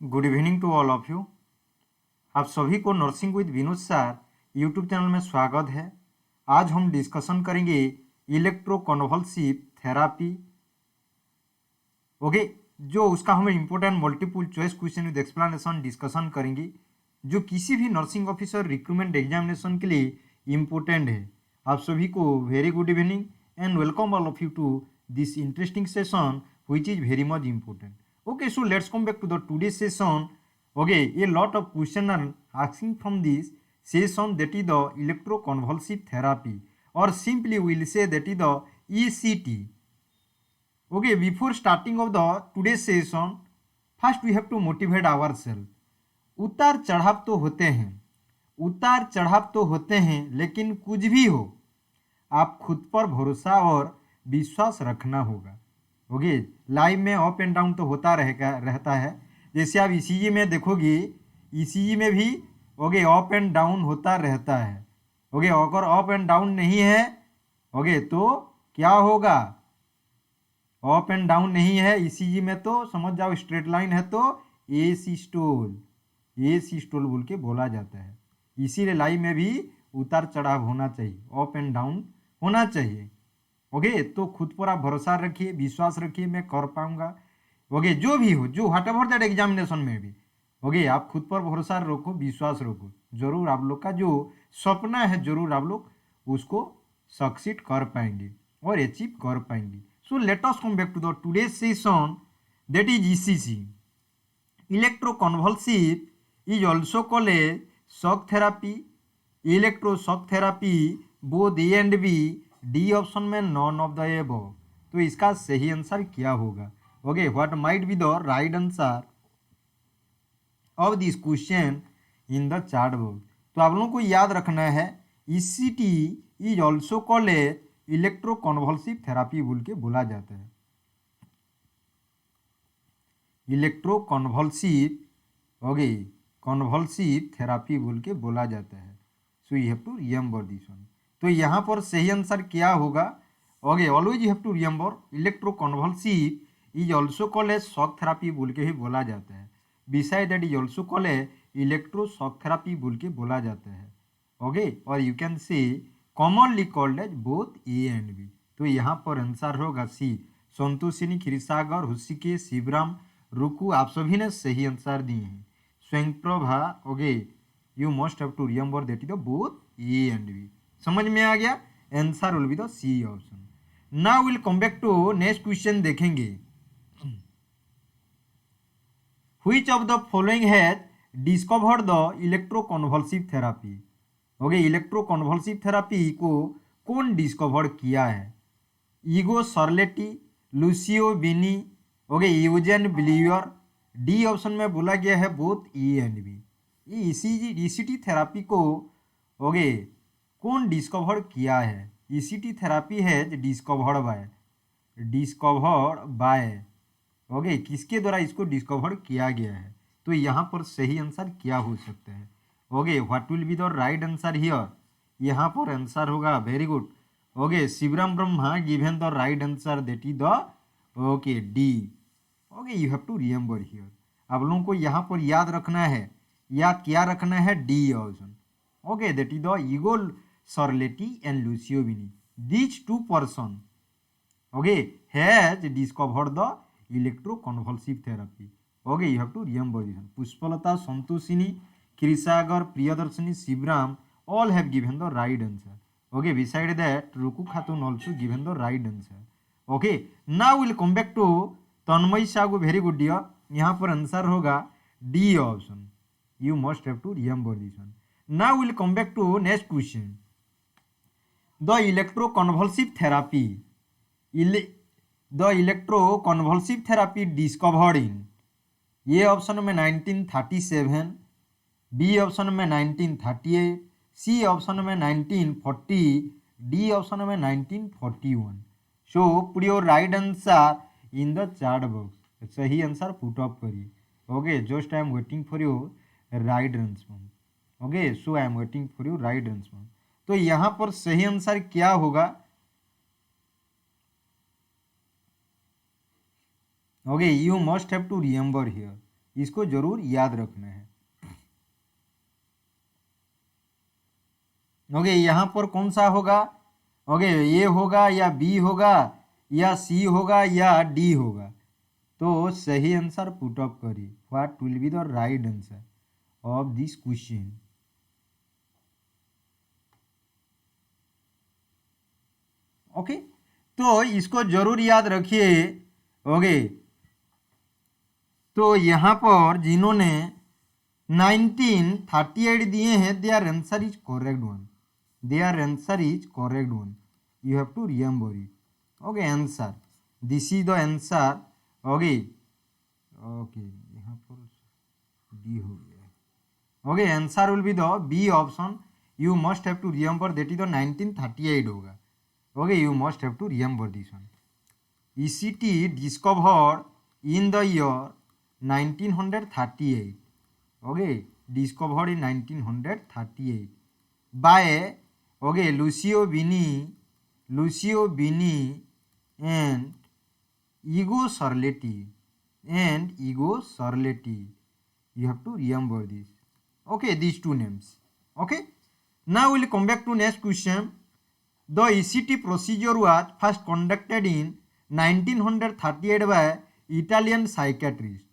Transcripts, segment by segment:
Good evening to all of you. आप सभी को nursing with Vinod sir YouTube channel में स्वागत है। आज हम डिस्कशन करेंगे इलेक्ट्रोकन्वल्सिव थेरापी। ओके, जो उसका हम important multiple choice question with explanation discussion करेंगे, जो किसी भी नर्सिंग ऑफिसर रिक्रूटमेंट एग्जामिनेशन के लिए इम्पोर्टेंट है। आप सभी को very good evening and welcome all of you to this interesting session which is very much important. Okay, so let's come back to the today's session. Okay, a lot of questions are asking from this session, that is the electroconvulsive therapy, or simply we will say that is the ECT. Okay, before starting of the today's session, first we have to motivate ourselves. उतार चढ़ाव तो होते हैं, उतार चढ़ाव तो होते हैं, लेकिन कुछ भी हो आप खुद पर भरोसा और विश्वास रखना होगा। ओके, लाइफ में अप एंड डाउन तो होता रहता है। जैसे आप ईसीजी में देखोगे, ईसीजी में भी ओके अप एंड डाउन होता रहता है। ओके, अगर अप एंड डाउन नहीं है ओके तो क्या होगा? अप एंड डाउन नहीं है ईसीजी में तो समझ जाओ स्ट्रेट लाइन है तो ए सिस्टोल बोल के बोला जाता है। इसीलिए लाइफ में भी उतार चढ़ाव होना चाहिए, अप एंड डाउन होना चाहिए। ओके, तो खुद पर आप भरोसा रखिए, विश्वास रखिए, मैं कर पाऊंगा। ओके, जो भी हो, जो व्हाट एवर दैट एग्जामिनेशन में भी ओके आप खुद पर भरोसा रखो, विश्वास रखो। जरूर आप लोग का जो सपना है जरूर आप लोग उसको सक्सीड कर पाएंगे और अचीव कर पाएंगे। So let us come back to the today's session, that is ECG. Electroconvulsive is also called as shock therapy, electroshock therapy, both A and B. D option में नॉन ऑफ द एबव। तो इसका सही answer क्या होगा? Okay, what might be the right answer of this question in the chart box. तो आप लोगों को याद रखना है ECT is also called as electroconvulsive therapy बोल के बोला जाता है। इलेक्ट्रोकन्वल्सिव ओके कन्वल्सिव थेरापी बोल के बोला जाता है। So you have to remember this one. तो यहाँ पर सही आंसर क्या होगा? Okay, always you have to remember electroconvulsive is also called as shock therapy बोल के ही बोला जाता है। Beside that is also called as electroshock therapy बोल के बोला जाता है। ओके, और you can say commonly called as both A and B. तो यहाँ पर आंसर होगा सी। संतोषिनी, क्षीरसागर, हुसिकेश, शिवराम, रुकू, आप सभी ने सही आंसर दिए हैं। Swayamprabha, okay you must have to remember that is the both A and B. समझ में आ गया? Answer will be the C option. Now will come back to next question देखेंगे। Which of the following has discovered the electroconvulsive therapy? Okay, electroconvulsive therapy को कौन discover किया है? Ugo Cerletti, Lucio Bini, okay Eugen Bleuler. D option में बोला गया है both E and B. ये ईसीटी थेरापी को ओके कौन डिस्कवर किया है? ईसीटी थेरापी है डिस्कवर्ड बाय ओके किसके द्वारा इसको डिस्कवर किया गया है? तो यहाँ पर सही आंसर क्या हो सकता है? Okay, what will be the right answer here? यहाँ पर आंसर होगा very good okay Shivram Brahma given the right answer that is the okay D. Okay, you have to remember here. आप लोगों को यहाँ पर याद रखना है, या क्या रखना है? D option. Okay, that is the Ugo Cerletti and Lucio Bini. These two person okay has discovered the electroconvulsive therapy. Okay, you have to remember this one. Pushpalata, Santoshini, Krisagar, Priyadarshini, Shivram all have given the right answer. Okay, beside that Ruku Khatun also given the right answer. Okay, now we'll come back to Tanmay Sagu. Very good dear. यहाँ पर answer होगा D option. You must have to remember this one. Now we'll come back to next question. The electroconvulsive therapy discovered in A option में 1937, B option में 1938, सी option में 1940, D option में 1941। सो put your right answer in the chart box. सही answer put up करिए। Okay, just I am waiting for your right answer. Okay, so I am waiting for your right answer. तो यहाँ पर सही answer क्या होगा? Okay, you must have to remember here. इसको जरूर याद रखना है। ओके, यहाँ पर कौन सा होगा? ओके, ए होगा या बी होगा या सी होगा या डी होगा? तो सही आंसर पुट अप करिए। What will be the right answer of this question? Okay, तो इसको जरूर याद रखिए। ओके, तो यहाँ पर जिन्होंने 1938 दिए हैं, there answer is correct one. Their answer is correct one. You have to remember it. Okay, answer this is the answer. Okay okay, यहाँ पर डी हो गया। Okay, answer will be the B option. You must have to remember that is the 1938 होगा। Okay, you must have to remember this one. ECT discovered in the year 1938. Okay, discovered in 1938 by Lucio Bini and Igor Sarletti. You have to remember this. Okay, these two names. Okay, now we'll come back to next question. The ECT procedure was first conducted in 1938 by Italian psychiatrist.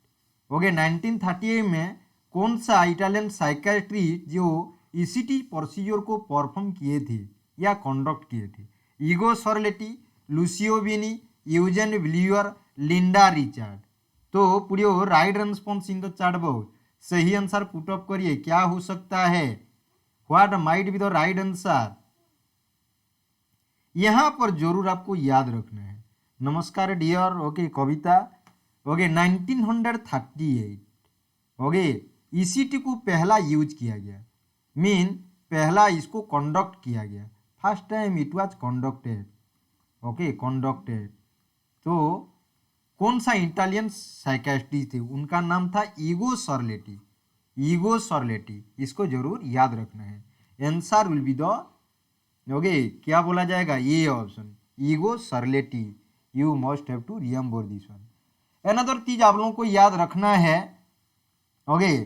Okay, 1938 में कौन सा Italian psychiatrist जो ECT procedure को perform किए थे या conduct किए थे? ईगो सरलेटी, लुसियो बिनी, यूजेन ब्लियर, लिंडा रिचार्ड। तो पूरी right response in the chat box. सही आंसर पुट अप करिए। क्या हो सकता है? What might be the right answer? यहाँ पर जरूर आपको याद रखना है। नमस्कार डियर। ओके, कविता। ओके, 1938 ओके ECT को पहला यूज किया गया, मीन पहला इसको कंडक्ट किया गया। First time it was conducted. Okay, conducted. तो कौन सा इटालियन साइकियाट्रिस्ट थे? उनका नाम था ईगो सरलेटी। ईगो सरलेटी, इसको जरूर याद रखना है। Answer will be the okay, क्या बोला जाएगा? ये option, Ugo Cerletti. You must have to remember this one. Another चीज आप लोगों को याद रखना है। ओके,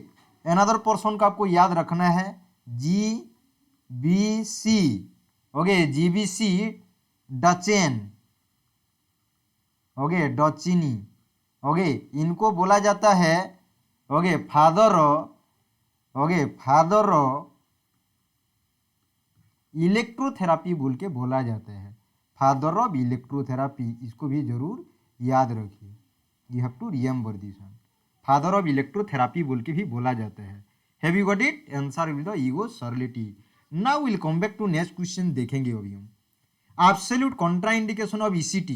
अनदर पर्सन का आपको याद रखना है, GBC। Okay, GBC Duchenne. Okay, Duchenne. Okay, इनको बोला जाता है ओके फादर इलेक्ट्रोथेरापी बोल के बोला जाता है। फादर ऑफ इलेक्ट्रोथेरापी, इसको भी जरूर याद रखिए। You have to remember this one. Father of electrotherapy बोल के भी बोला जाता है। Have you got it? Answer will the Ugo Cerletti. Now will come back to next question. देखेंगे अभी हम absolute contraindication of ECT।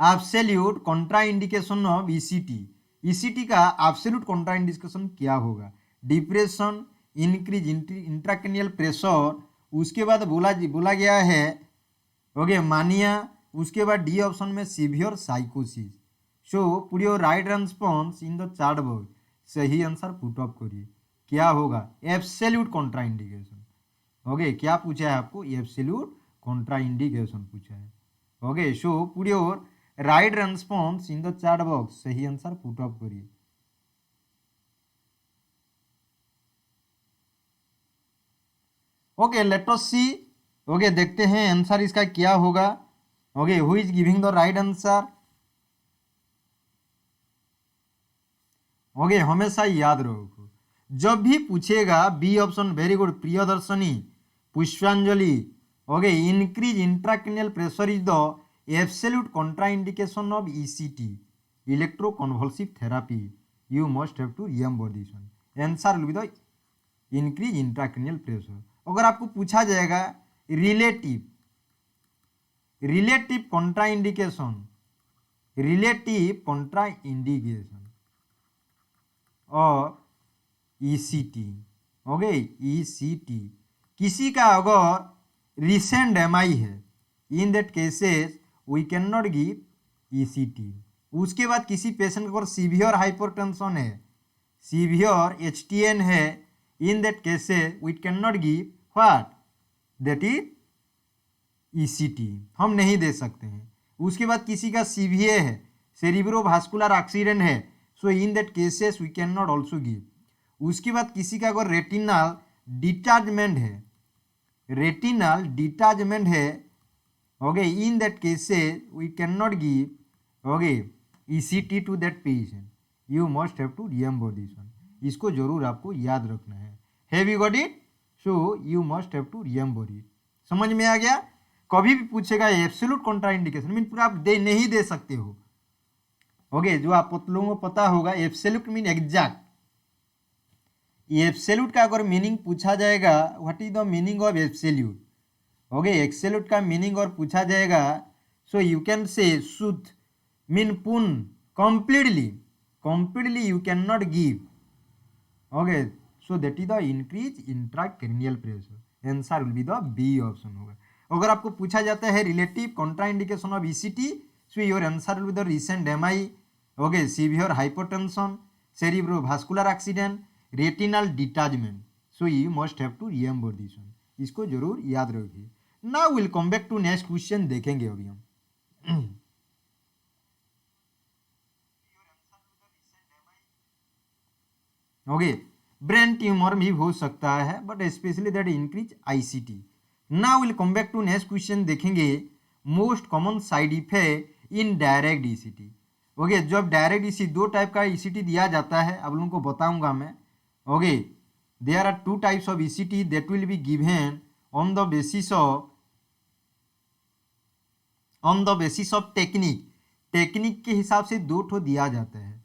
Absolute contraindication of ECT। ECT का एब्सोल्यूट कॉन्ट्राइंडिकेशन क्या होगा? डिप्रेशन, इंक्रीज इंट्राक्रेनियल प्रेशर, उसके बाद बोला गया है ओके मानिया, उसके बाद डी ऑप्शन में सीवियर साइकोसिस। सो पूरी right response in the chat box. सही आंसर पुट अप करिए। क्या होगा? Absolute contraindication. ओके, क्या पूछा है आपको? एब्सोल्यूट कॉन्ट्राइंडिकेशन पूछा है। ओके, सो पूरी right response in the chat box. सही आंसर पुट अप करिए। Okay, let us see. Okay, देखते हैं आंसर इसका क्या होगा। Okay, who is giving the right answer? Okay, हमेशा याद रखो, जब भी पूछेगा B option. Very good, Priyadarshini, Pushpanjali. Okay, increase intracranial pressure is the absolute contraindication of ECT, electroconvulsive therapy. You must have to remember this one. Answer will be the increase intracranial pressure. अगर आपको पूछा जाएगा रिलेटिव कॉन्ट्राइंडिकेशन और ECT। Okay, ECT किसी का अगर recent MI है, in that cases we can not give ECT। उसके बाद किसी पेशेंट को अगर सीवियर हाइपरटेंशन है, सीवियर HTN है, in that cases we cannot give what? that is ECT, हम नहीं दे सकते हैं। उसके बाद किसी का CVA है, सेरिब्रोवास्कुलर एक्सीडेंट है, so in that cases we can not also give. उसके बाद किसी का अगर रेटिनल डिटैचमेंट है, रेटिनल डिटैचमेंट है, okay, in that cases we can not give, okay, ECT to that patient. You must have to remember this one. इसको जरूर आपको याद रखना है। Have you got it? So you must have to remember it. समझ में आ गया? कभी भी पूछेगा एब्सोल्यूट कॉन्ट्राइंडिकेशन मीन पूरा आप दे नहीं दे सकते हो, ओके, जो आप लोगों को पता होगा एब्सोल्यूट मीन एग्जैक्ट। एब्सोल्यूट का अगर मीनिंग पूछा जाएगा, what is the meaning of absolute, okay, absolute का मीनिंग और पूछा जाएगा, सो यू कैन से शुद्ध मीन पूर्ण, completely, completely you can not give, okay, so that is the increase intracranial pressure. Answer will be the B option होगा। अगर आपको पूछा जाता है relative contraindication of ECT, so your answer will be the recent MI, okay, severe hypotension, cerebrovascular accident, retinal detachment. So you must have to remember this one. इसको जरूर याद रखिए। Now will come back to next question, देखेंगे अभी हम। Okay, brain tumour भी हो सकता है but especially that increase ICT. Now will come back to next question, देखेंगे most common side effect in direct ECT. Okay, जब डायरेक्ट ईसी दो टाइप का ईसीटी दिया जाता है, आप लोगों को बताऊंगा मैं। Okay, there are two types of ECT that will be given on the basis of technique. Technique के हिसाब से दो ठो दिया जाता है।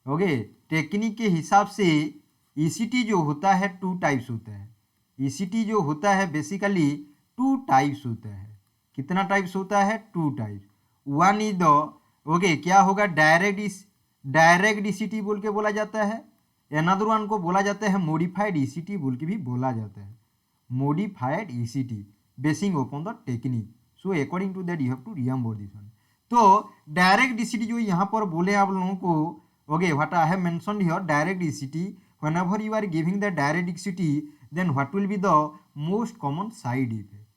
ओके, टेक्निक के हिसाब से ईसीटी जो होता है टू टाइप्स होता है। ईसीटी जो होता है बेसिकली टू टाइप्स होता है। कितना टाइप्स होता है? Two types. One is the, okay, क्या होगा, डायरेक्ट ईसीटी बोल के बोला जाता है। अनदर वन को बोला जाता है मॉडिफाइड ईसीटी बोल के भी बोला जाता है। Modified ECT basing upon the technique. So according to that you have to remember this one. तो डायरेक्ट ईसीटी जो यहाँ पर बोले आप लोगों को, okay, what I have mentioned here, direct ECT, whenever you are giving the direct ECT, then what will be the most common side effect?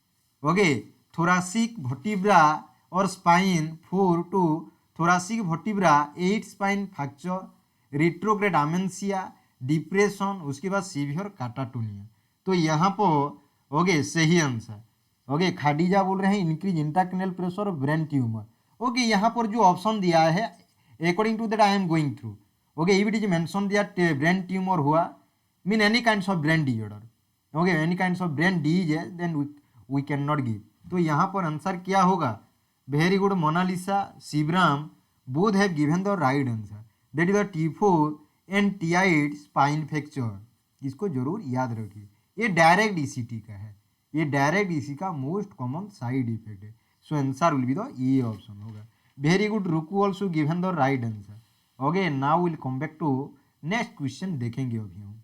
Okay, thoracic vertebra or spine 4 to thoracic vertebra 8 spine fracture, retrograde amesia, depression, उसके बाद severe काटाटोनिया। तो यहाँ पर okay सही answer, okay, खाडीजा बोल रहे हैं increase intracranial pressure और ब्रेन ट्यूमर। ओके, यहाँ पर जो ऑप्शन दिया है according to that I am going through. Okay, if it is mentioned that brain tumor हुआ, mean any kinds of brain disorder, okay, any kinds of brain disease, then we cannot give। तो यहाँ पर answer क्या होगा? Very good, Monalisa, Shivram both have given the right answer, that is the T4 and T8 spine fracture. इसको जरूर याद रखिए। ये डायरेक्ट ईसीटी का है, ये डायरेक्ट ईसी का मोस्ट कॉमन साइड इफेक्ट है। So answer will be the A option होगा। Very good, Ruku also given the right answer. Okay, now will come back to next question, देखेंगे अभी हम।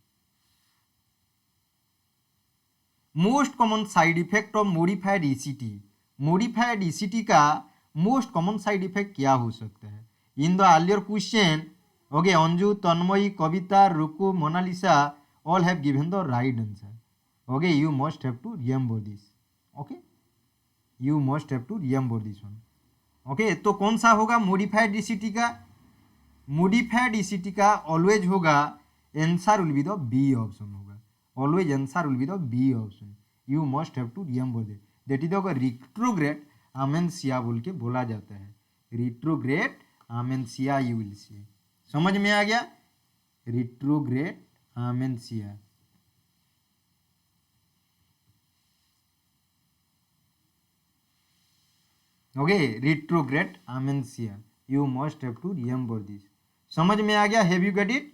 Most common side effect of modified ECT. Modified ECT का most common side effect क्या हो सकता है? In the earlier question, okay, Anju, Tanmayi, Kavita, Ruku, Monalisa all have given the right answer. Okay, you must have to remember this. Okay, you must have to remember this one. Okay, तो कौन सा होगा modified ECT का? Modified ECT का always होगा, answer will be the B option होगा। Always answer will be the B option. You must have to remember that is the retrograde amnesia बोल के बोला जाता है। Retrograde amnesia you will see. समझ में आ गया? Retrograde आमेंसिया। Okay, retrograde amnesia, you must have to remember this. समझ में आ गया? Have you get it?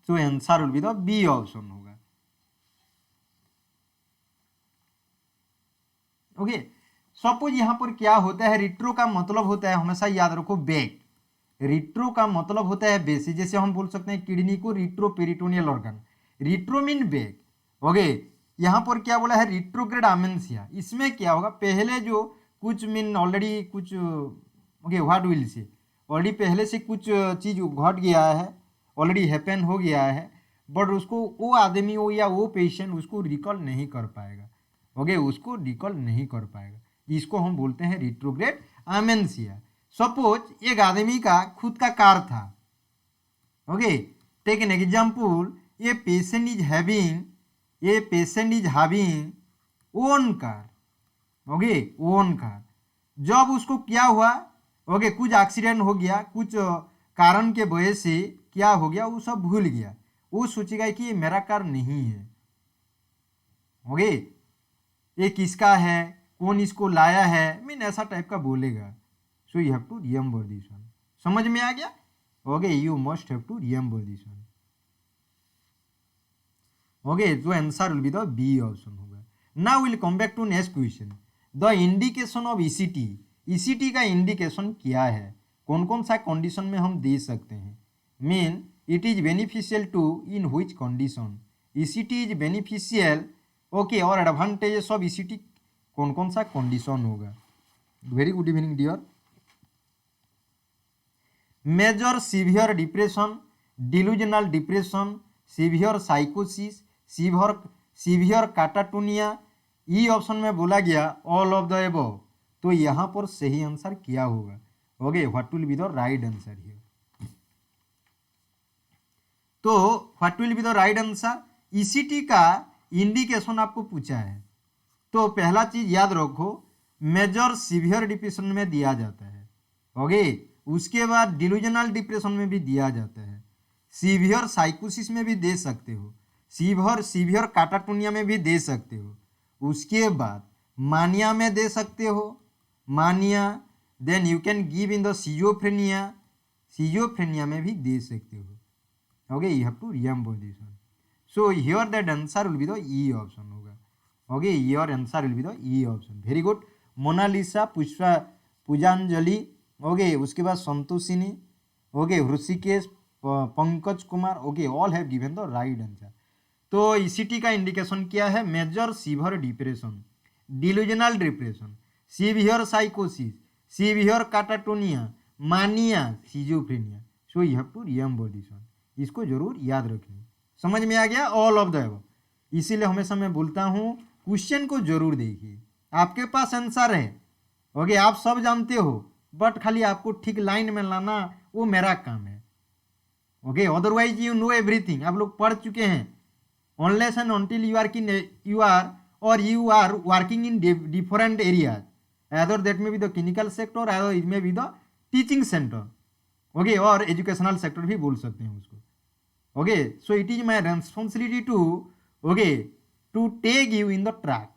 तो answer will be the B option होगा। ओके, सपोज यहां पर क्या होता है, रिट्रो का मतलब होता है, हमेशा याद रखो, बैक। रिट्रो का मतलब होता है बेसी, जैसे हम बोल सकते हैं किडनी को retro peritoneal organ. Retro mean back. Okay, यहाँ पर क्या बोला है, रिट्रोग्रेड आमेंसिया। इसमें क्या होगा, पहले जो कुछ मीन ऑलरेडी कुछ, okay, what will say, already पहले से कुछ चीज घट गया है, ऑलरेडी हैपन हो गया है, बट उसको वो आदमी हो या वो पेशेंट उसको रिकॉल नहीं कर पाएगा। ओके, उसको रिकॉल नहीं कर पाएगा। इसको हम बोलते हैं रिट्रोग्रेड आमेंसिया। सपोज एक आदमी का खुद का कार था, okay, take an example, a patient is having own car, okay, own car. जब उसको क्या हुआ, ओके, कुछ एक्सीडेंट हो गया, कुछ कारण के वजह से क्या हो गया, वो सब भूल गया, वो सोचेगा कि ये मेरा कार नहीं है, ओके, ये किसका है, कौन इसको लाया है, मीन ऐसा टाइप का बोलेगा। So you have to remember this one. समझ में आ गया? Okay, you must have to remember this one. Okay, तो answer will be the B option होगा। Now will come back to next question, the indication of ECT. ECT का indication क्या है, कौन कौन सा कंडीशन में हम दे सकते हैं। Mean it is beneficial to in which condition, ECT is beneficial, okay, और एडवांटेजेस ऑफ ईसीटी कौन कौन सा कंडीशन होगा। Very good evening dear. Major severe depression, delusional depression, severe साइकोसिस, सीवियर काटाटोनिया, ई ऑप्शन में बोला गया ऑल ऑफ द एबव। तो यहाँ पर सही आंसर क्या होगा, okay, what will be the right answer here. तो what will be the right answer, ECT का इंडिकेशन आपको पूछा है, तो पहला चीज याद रखो, मेजर सीवियर डिप्रेशन में दिया जाता है, ओके, उसके बाद डिल्यूजनल डिप्रेशन में भी दिया जाता है, सीवियर साइकोसिस में भी दे सकते हो, सीवियर काटाटोनिया में भी दे सकते हो, उसके बाद मानिया में दे सकते हो, mania, then you can give in the schizophrenia में भी दे सकते हो, okay, you have to remember this one. So here that answer will be the E option होगा, okay, your answer will be the E option. Very good. Monalisa, Pujanjali, okay, उसके बाद Santoshini, okay, Rishikesh, Pankaj Kumar, okay, all have given the right answer. तो ECT का indication क्या है, major severe depression, delusional depression, severe साइकोसिस, severe catatonia, mania, schizophrenia. So you have to remember this one, इसको जरूर याद रखिए। समझ में आ गया, ऑल ऑफ द अबव। इसीलिए हमेशा मैं बोलता हूँ क्वेश्चन को जरूर देखिए, आपके पास आंसर है, ओके, आप सब जानते हो, बट खाली आपको ठीक लाइन में लाना वो मेरा काम है, okay, otherwise you know everything, आप लोग पढ़ चुके हैं। Unless and until you are working in different areas, either that may be the clinical sector, either it may be the teaching center, okay, और एजुकेशनल सेक्टर भी बोल सकते हैं उसको, okay. So it is my responsibility to, okay, to take you in the track,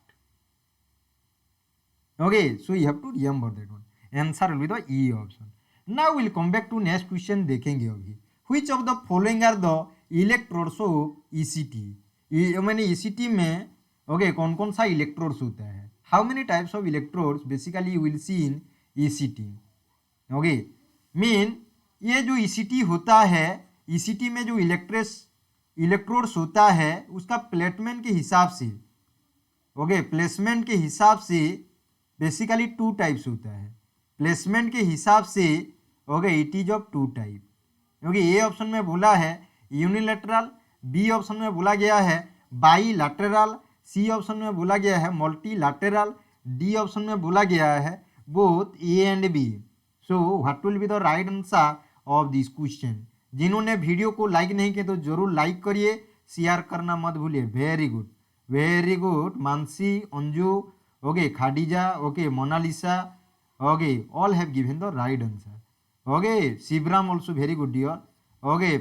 okay, so you have to remember that one, answer will be the E option. Now will come back to next question, देखेंगे अभी, which of the following are the electrodes of ECT. मैंने ECT में, okay, कौन कौन सा electrodes होता है, how many types of electrodes basically you will C in ECT, okay. Mean ये जो ईसीटी होता है, ईसीटी में जो इलेक्ट्रोड्स होता है उसका प्लेसमेंट के हिसाब से, ओके, प्लेसमेंट के हिसाब से बेसिकली 2 टाइप्स होता है, प्लेसमेंट के हिसाब से, okay, it is of 2 type, okay. A option में बोला है यूनिलैटरल, बी ऑप्शन में बोला गया है बाईलैटरल, सी ऑप्शन में बोला गया है मल्टीलैटरल, डी ऑप्शन में बोला गया है both A and B. So what will be the right answer of this question. जिन्होंने वीडियो को लाइक नहीं किया तो जरूर लाइक करिए, शेयर करना मत भूलिए। Very good, very good. Mansi, Anju, okay, Khadija, okay, Monalisa, okay, all have given the right answer, okay. Shivram also very good dear, okay,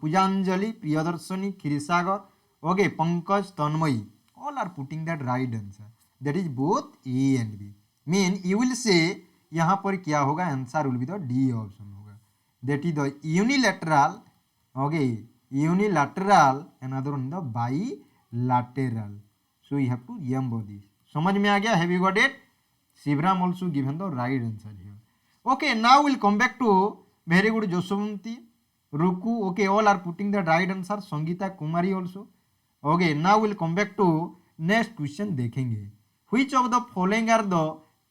Pujanjali, Priyadarshini, Kshirsagar, okay, Pankaj, Tanmayi, all are putting that right answer, that is both A and B. Mean you will say यहाँ पर क्या होगा, answer will be the D option होगा, that is the unilateral, okay, unilateral, another one the bilateral. So you have to remember this. समझ में आ गया, have you got it? Shivram also given the right answer here, okay. Now will come back to, very good, Joshwanti, Ruku, okay, all are putting the right answer, Sangeeta Kumari also, okay. Now will come back to next question, देखेंगे which of the following are the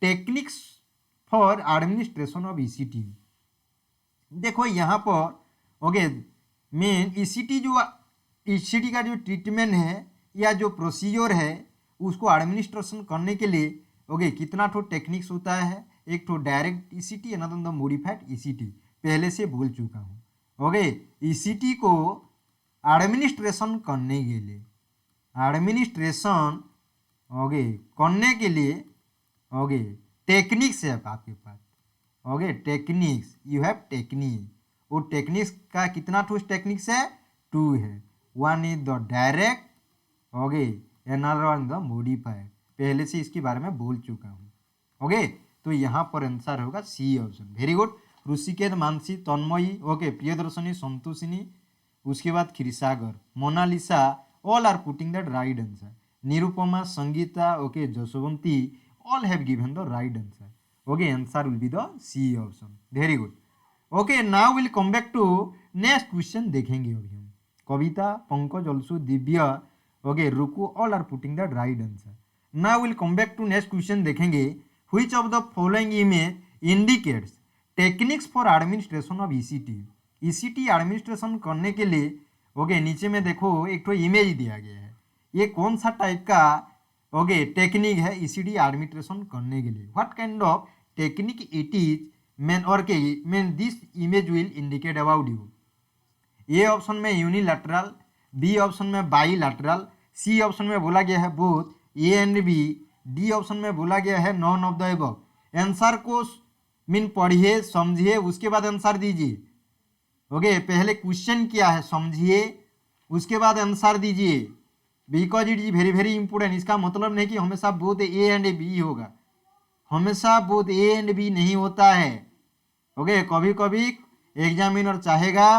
techniques for administration of ECT. देखो यहाँ पर, okay, main ECT का जो treatment है या जो procedure है उसको एडमिनिस्ट्रेशन करने के लिए, ओके, कितना ठो टेक्निक्स होता है एक तो direct ECT, another the modified ECT, पहले से बोल चुका हूँ। ओके, ईसीटी को एडमिनिस्ट्रेशन करने के लिए, एडमिनिस्ट्रेशन ओके करने के लिए ओके टेक्निक्स है आपके पास। Okay, techniques, you have technique. वो टेक्निक्स का कितना टू टेक्निक्स है? 2 है। One is the direct, okay, another one the modified, पहले से इसके बारे में बोल चुका हूँ। ओके, तो यहाँ पर आंसर होगा C option. Very good. Rishikesh, Mansi, Tanmayi, okay, Priyadarshini, Santoshini, उसके बाद Kshirsagar, Monalisa, all are putting the right answer. Nirupama, Sangeeta, okay, Jaswanti, all have given the right answer. Okay, answer will be the C option. Very good. Okay, now will come back to next question देखेंगे अभी हम। Kavita, Pankaj, also, Divya, okay, Ruku, all are putting the right answer. Now will come back to next question देखेंगे। Which of the following image indicates techniques for administration of ECT. ECT administration करने के लिए, okay, नीचे में देखो एक तो इमेज दिया गया है। ये कौन सा टाइप का ओके टेक्निक है ईसीटी एडमिनिस्ट्रेशन करने के लिए? What kind of technique it is main और के main this image will indicate about you. A option में यूनिलैटरल, बी ऑप्शन में बाईलैटरल, सी ऑप्शन में बोला गया है both A and B, D option में बोला गया है none of the above. Answer को मीन पढ़िए, समझिए, उसके बाद आंसर दीजिए। ओके, पहले क्वेश्चन क्या है समझिए, उसके बाद आंसर दीजिए, because it is very very important. इसका मतलब नहीं कि हमेशा बोथ ए एंड बी होगा, हमेशा बोथ ए एंड बी नहीं होता है। ओके, कभी कभी एग्जामिनर चाहेगा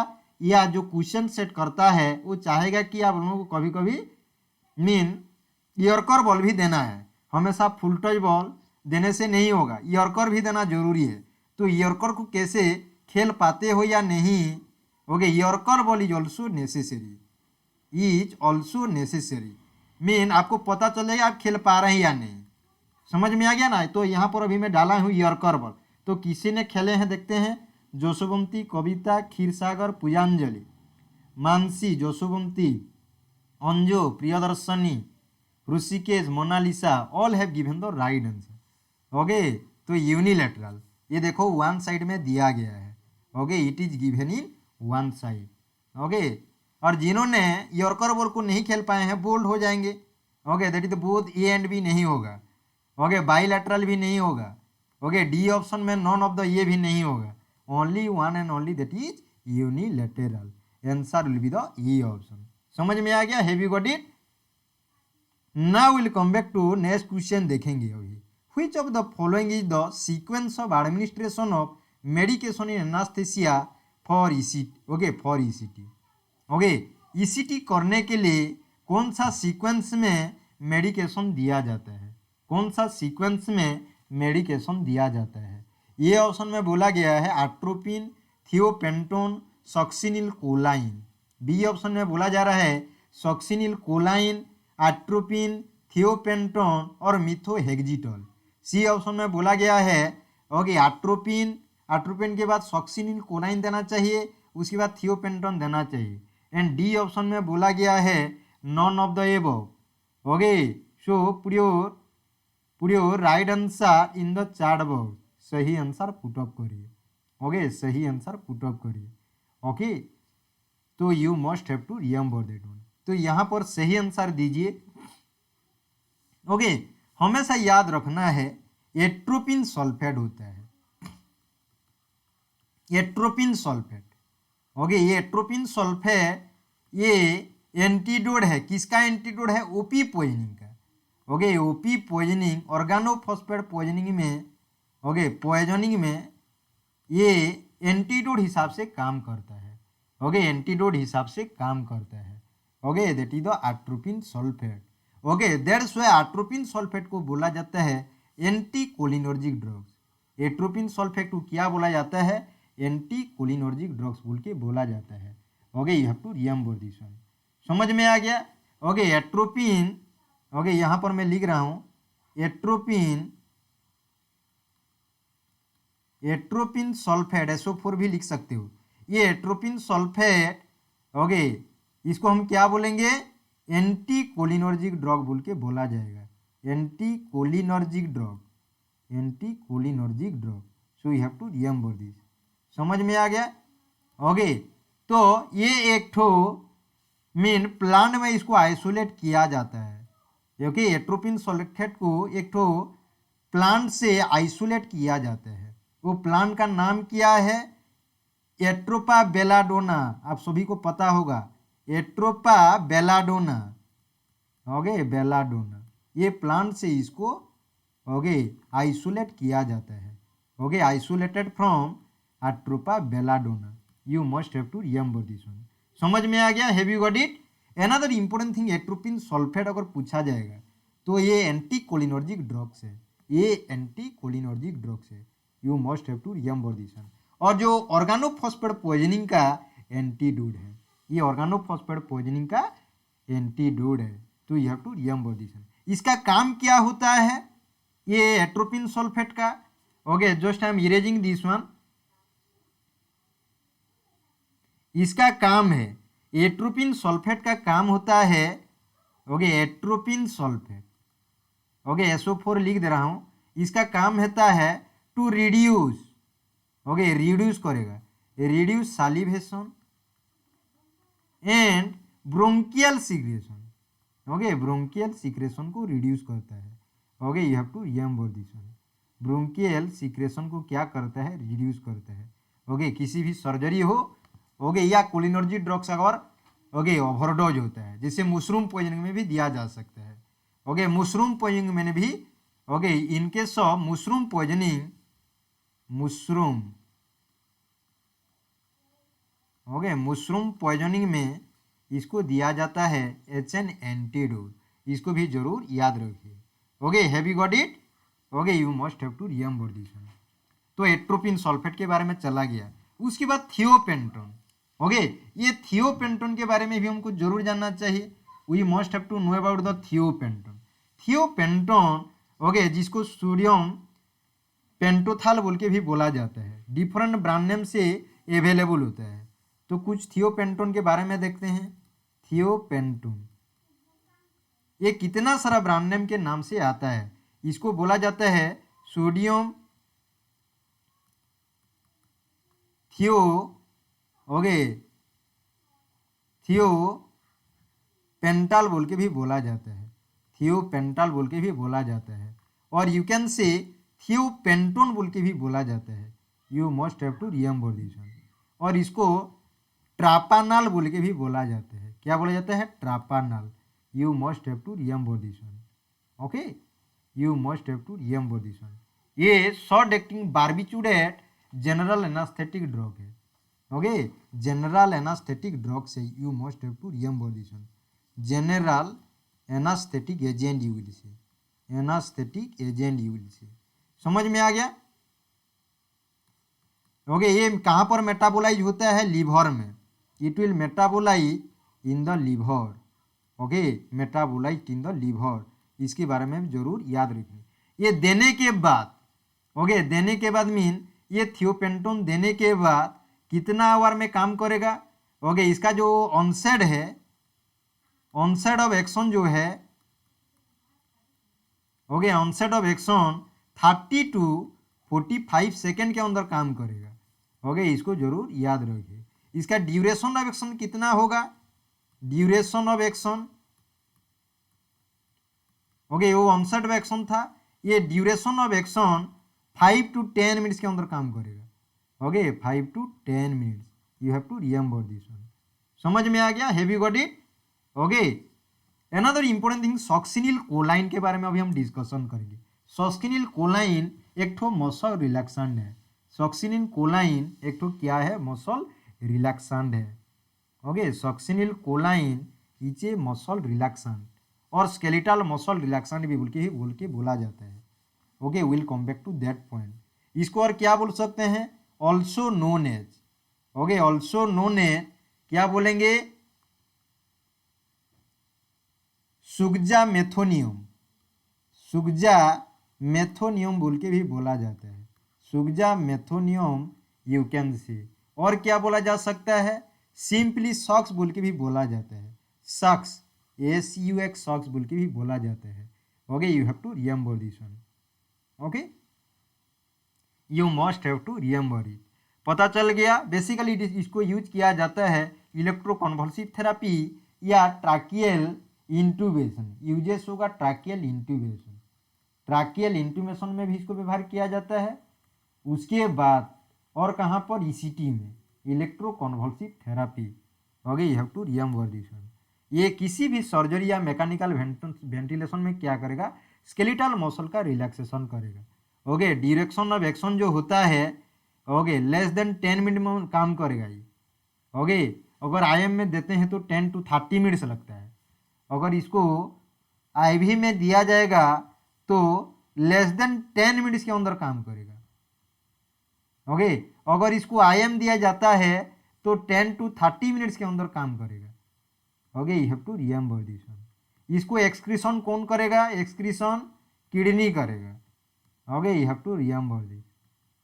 या जो क्वेश्चन सेट करता है वो चाहेगा कि आप लोगों को कभी कभी मीन यॉर्कर बॉल भी देना है, हमेशा फुल टच बॉल देने से नहीं होगा, यॉर्कर भी देना जरूरी है। तो यॉर्कर को कैसे खेल पाते हो या नहीं, okay, yorker ball is also necessary, is also necessary, mean आपको पता चलेगा आप खेल पा रहे हैं या नहीं। समझ में आ गया ना? तो यहाँ पर अभी मैं डाला हूँ यॉर्कर बॉल। तो किसी ने खेले हैं देखते हैं, Joshwanti, Kavita, Kshirsagar, Pujanjali, Mansi, Joshwanti, Anjo, Priyadarshini, Rishikesh, Monalisa, all have given the right answer. Okay, तो यूनिलैटरल, ये देखो वन साइड में दिया गया है। Okay, it is given in one side. Okay, और जिन्होंने यॉर्कर बॉल को नहीं खेल पाए हैं बोल्ड हो जाएंगे। Okay, that is both A and B नहीं होगा। ओके, बाईलैटरल भी नहीं होगा। ओके, डी ऑप्शन में नॉन ऑफ द ये भी नहीं होगा, only one and only that is unilateral. Answer will be the E option. समझ में आ गया? Have you got it? Now will come back to next question देखेंगे अभी। Which of the following is the sequence of administration of medication in anaesthesia for ECT. Okay, for ECT. Okay, ECT करने के लिए कौन सा sequence में medication दिया जाता है? कौन सा सीक्वेंस में मेडिकेशन दिया जाता है? ये ऑप्शन में बोला गया है atropine, thiopentone, succinyl choline. B option में बोला जा रहा है सक्सिनिल कोलाइन, एट्रोपिन, थियोपेंटोन और मिथोहेक्जिटोल। सी ऑप्शन में बोला गया है ओके एट्रोपिन, एट्रोपिन के बाद सक्सिनिल कोलाइन देना चाहिए, उसके बाद थियोपेंटोन देना चाहिए। एंड डी ऑप्शन में बोला गया है none of the above. Okay, so put your right answer in the chart box. सही आंसर पुट अप करिए। ओके, सही आंसर पुट अप करिए। ओके, तो you must have to remember that one. तो यहाँ पर सही आंसर दीजिए। ओके, हमेशा याद रखना है एट्रोपिन सल्फेट होता है, एट्रोपिन सल्फेट। ओके, ये एट्रोपिन सल्फेट ये एंटीडोट है, किसका एंटीडोट है? ओपी पॉइजनिंग का। Okay, OP poisoning, organophosphate poisoning में, ओके, पॉइजनिंग में ये एंटीडोट हिसाब से काम करता है। ओके, एंटीडोट हिसाब से काम करता है। Okay, that is the atropine sulphate. Okay, that's why atropine sulphate को बोला जाता है anti cholinergic drugs. Atropine sulphate को क्या बोला जाता है? एंटी कोलिनर्जिक ड्रग्स बोल के बोला जाता है। Okay, you have to remember this one. समझ में आ गया? ओके, एट्रोपिन, ओके, यहाँ पर मैं लिख रहा हूँ एट्रोपिन, एट्रोपिन सल्फेट, SO4 भी लिख सकते हो। ये एट्रोपिन सल्फेट, ओके, इसको हम क्या बोलेंगे? एंटी कोलिनर्जिक ड्रग बोल के बोला जाएगा, anti cholinergic drug. Anti cholinergic drug. So you have to remember this. समझ में आ गया? ओके, तो ये एक ठो मीन प्लांट में इसको आइसोलेट किया जाता है, क्योंकि एट्रोपिन सल्फेट को एक ठो प्लांट से आइसोलेट किया जाता है। वो प्लांट का नाम क्या है? Atropa belladonna. आप सभी को पता होगा एट्रोपा बेलाडोना। ओके, बेलाडोना, ये प्लांट से इसको ओके आइसोलेट किया जाता है। Okay, isolated from atropa belladonna. You must have to remember this one. समझ में आ गया? Have you got it? Another important thing, atropine sulphate अगर पूछा जाएगा तो ये एंटी कोलिनर्जिक ड्रग्स है। ये एंटी कोलिनर्जिक ड्रग्स है। You must have to remember this one. और जो ऑर्गेनोफॉस्फेट पॉइजनिंग का एंटीडोट है, ये ऑर्गेनोफॉस्फेट पॉइजनिंग का एंटीडोट है। तो you have to remember this one. इसका काम क्या होता है ये एट्रोपिन सल्फेट का? Okay, just I am erasing this one. इसका काम है, एट्रोपिन सल्फेट का काम होता है okay atropine sulphate. Okay, SO4 लिख दे रहा हूं। इसका काम होता है टू रिड्यूस, ओके रिड्यूस करेगा, reduce salivation and bronchial secretion. Okay, bronchial secretion को रिड्यूस करता है। Okay, you have to remember this one. Bronchial secretion को क्या करता है? रिड्यूस करता है। ओके, किसी भी सर्जरी हो ओके या कोलिनर्जिक ड्रग्स अगर ओके ओवरडोज होता है, जिसे मशरूम पॉइजनिंग में भी दिया जा सकता है। ओके, मशरूम पॉइजनिंग में भी okay in case of mushroom poisoning, mushroom okay mushroom poisoning में इसको दिया जाता है एच एन एंटीडोट। इसको भी जरूर याद रखिए। Okay, have you got it? Okay, you must have to remember this one. तो एट्रोपिन सल्फेट के बारे में चला गया। उसके बाद थियोपेंटोन। ओके, ये थियोपेंटोन के बारे में भी हमको जरूर जानना चाहिए। We must have to know about the thiopentone. Thiopentone okay जिसको सोडियम पेंटोथाल बोल के भी बोला जाता है, डिफरेंट ब्रांड नेम से अवेलेबल होता है। तो कुछ थियोपेंटोन के बारे में देखते हैं। थियोपेंटोन ये कितना सारा ब्रांड नेम के नाम से आता है। इसको बोला जाता है सोडियम थियो ओके थियो पेंटाल बोल के भी बोला जाता है। थियो पेंटाल बोल के भी बोला जाता है। और यू कैन से थियोपेंटोन बोल के भी बोला जाता है। You must have to remember this one. और इसको ट्रापानाल बोल के भी बोला जाता है। क्या बोला जाता है? Trapanal. You must have to remember this one. Okay, you must have to remember this one. ये short acting barbiturate general anaesthetic drug है। ओके, जनरल एनास्थेटिक ड्रग से you must have to remember this one. General anaesthetic agent you will say, anaesthetic agent you will say. समझ में आ गया? Okay, ये कहाँ पर मेटाबोलाइज होता है? लीवर में। It will metabolise in the liver. Okay, metabolise in the liver. इसके बारे में जरूर याद रखें। ये देने के बाद ओके देने के बाद मीन ये थियोपेंटोन देने के बाद कितना आवर में काम करेगा? ओके, इसका जो ऑनसेट है, ऑनसेट ऑफ एक्शन जो है okay onset of action 30 to 45 second के अंदर काम करेगा। ओके, इसको जरूर याद रखिए। इसका ड्यूरेशन ऑफ एक्शन कितना होगा? ड्यूरेशन ऑफ एक्शन ओके वो ऑनसेट ऑफ एक्शन था, ये duration of action 5 to 10 minutes के अंदर काम करेगा। Okay, 5 to 10 minutes. You have to remember this one. समझ में आ गया? Have you got it? Okay, another important thing succinyl choline के बारे में अभी हम डिस्कशन करेंगे। सॉक्सिनिल कोलाइन एक ठो मसल रिलैक्सेंट है। सॉक्सिनिल कोलाइन एक ठो क्या है? मसल रिलैक्सेंट है। Okay, succinyl choline is a muscle relaxant और स्केलेटल मसल रिलैक्सेंट भी बोल के बोला जाता है। Okay, will come back to that point. इसको और क्या बोल सकते हैं? Also known as okay also known as क्या बोलेंगे? सुगजा मेथोनियम। सुगजा मेथोनियम बोल के भी बोला जाता है। सुगजा मेथोनियम यू कैन सी। और क्या बोला जा सकता है? सिंपली सॉक्स बोल के भी बोला जाता है। सॉक्स SUX सॉक्स बोल के भी बोला जाता है। Okay, you have to remember this one. Okay, you must have to remember it. पता चल गया। बेसिकली इसको यूज किया जाता है इलेक्ट्रोकन्वल्सिव थेरापी या ट्राकियल इंट्यूबेशन। यूजेस होगा ट्राकियल इंट्यूबेशन। ट्राकियल इंट्यूबेशन में भी इसको व्यवहार किया जाता है। उसके बाद और कहाँ पर, ईसीटी में, electroconvulsive therapy. Okay, you have to remember this one. ये किसी भी सर्जरी या मैकेनिकल वेंटिलेशन में क्या करेगा, स्केलेटल मसल का रिलैक्सेशन करेगा। ओके, डायरेक्शन ऑफ एक्शन जो होता है, ओके, लेस देन 10 मिनट में काम करेगा ये। ओके, अगर आईएम में देते हैं तो 10 to 30 मिनट्स लगता है। अगर इसको आईवी में दिया जाएगा तो लेस देन 10 मिनट्स के अंदर काम करेगा। ओके, अगर इसको आईएम दिया जाता है तो 10 to 30 मिनट्स के अंदर काम करेगा। Okay, you have to remember this one. इसको एक्सक्रीशन कौन करेगा, एक्सक्रीशन किडनी करेगा। Okay, you have to remember this.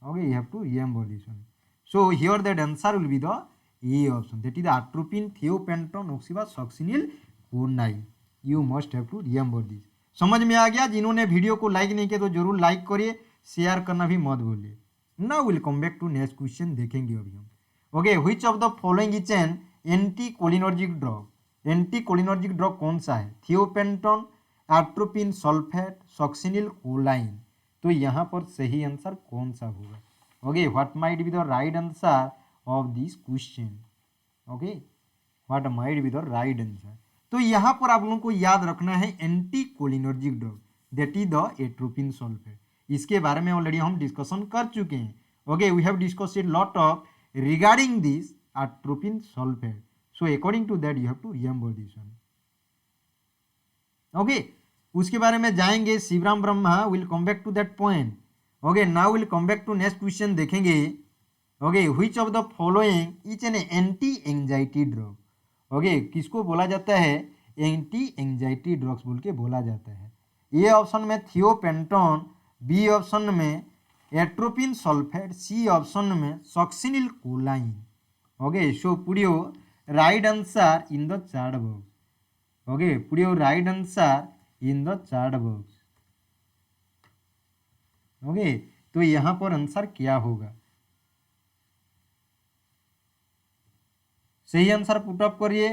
Okay, you have to remember this one. So here that answer will be the A option, that is the atropine thiopentone oxyba succinyl CoA9. You must have to remember this. समझ में आ गया? जिन्होंने video को like नहीं किया तो जरूर लाइक करिए, शेयर करना भी मत भूलिए। Now will come back to next question, देखेंगे अभी हम। Okay, which of the following is an anti cholinergic drug. Anti cholinergic drug कौन सा है, thiopentone, atropine sulphate, succinyl choline. तो यहाँ पर सही आंसर कौन सा होगा। Okay, what might be the right answer of this question. Okay, what might be the right answer. तो यहाँ पर आप लोगों को याद रखना है anti cholinergic drug, that is the atropine sulphate. इसके बारे में ऑलरेडी हम डिस्कशन कर चुके हैं। Okay, we have discussed lot of regarding this atropine sulphate. So according to that you have to remember this one. Okay, उसके बारे में जाएंगे। Shivram Brahma will come back to that point. Okay, now will come back to next question, देखेंगे। Okay, which of the following is an anti anxiety drug. Okay, किसको बोला जाता है, anti anxiety drugs बोल के बोला जाता है। ए ऑप्शन में थियोपेंटोन, बी ऑप्शन में एट्रोपिन सल्फेट, सी ऑप्शन में succinyl कोलाइन। Okay, so put your right answer in the chat box. Okay, put your right answer in the chat box. Okay, तो यहां पर आंसर क्या होगा, सही answer put up करिए।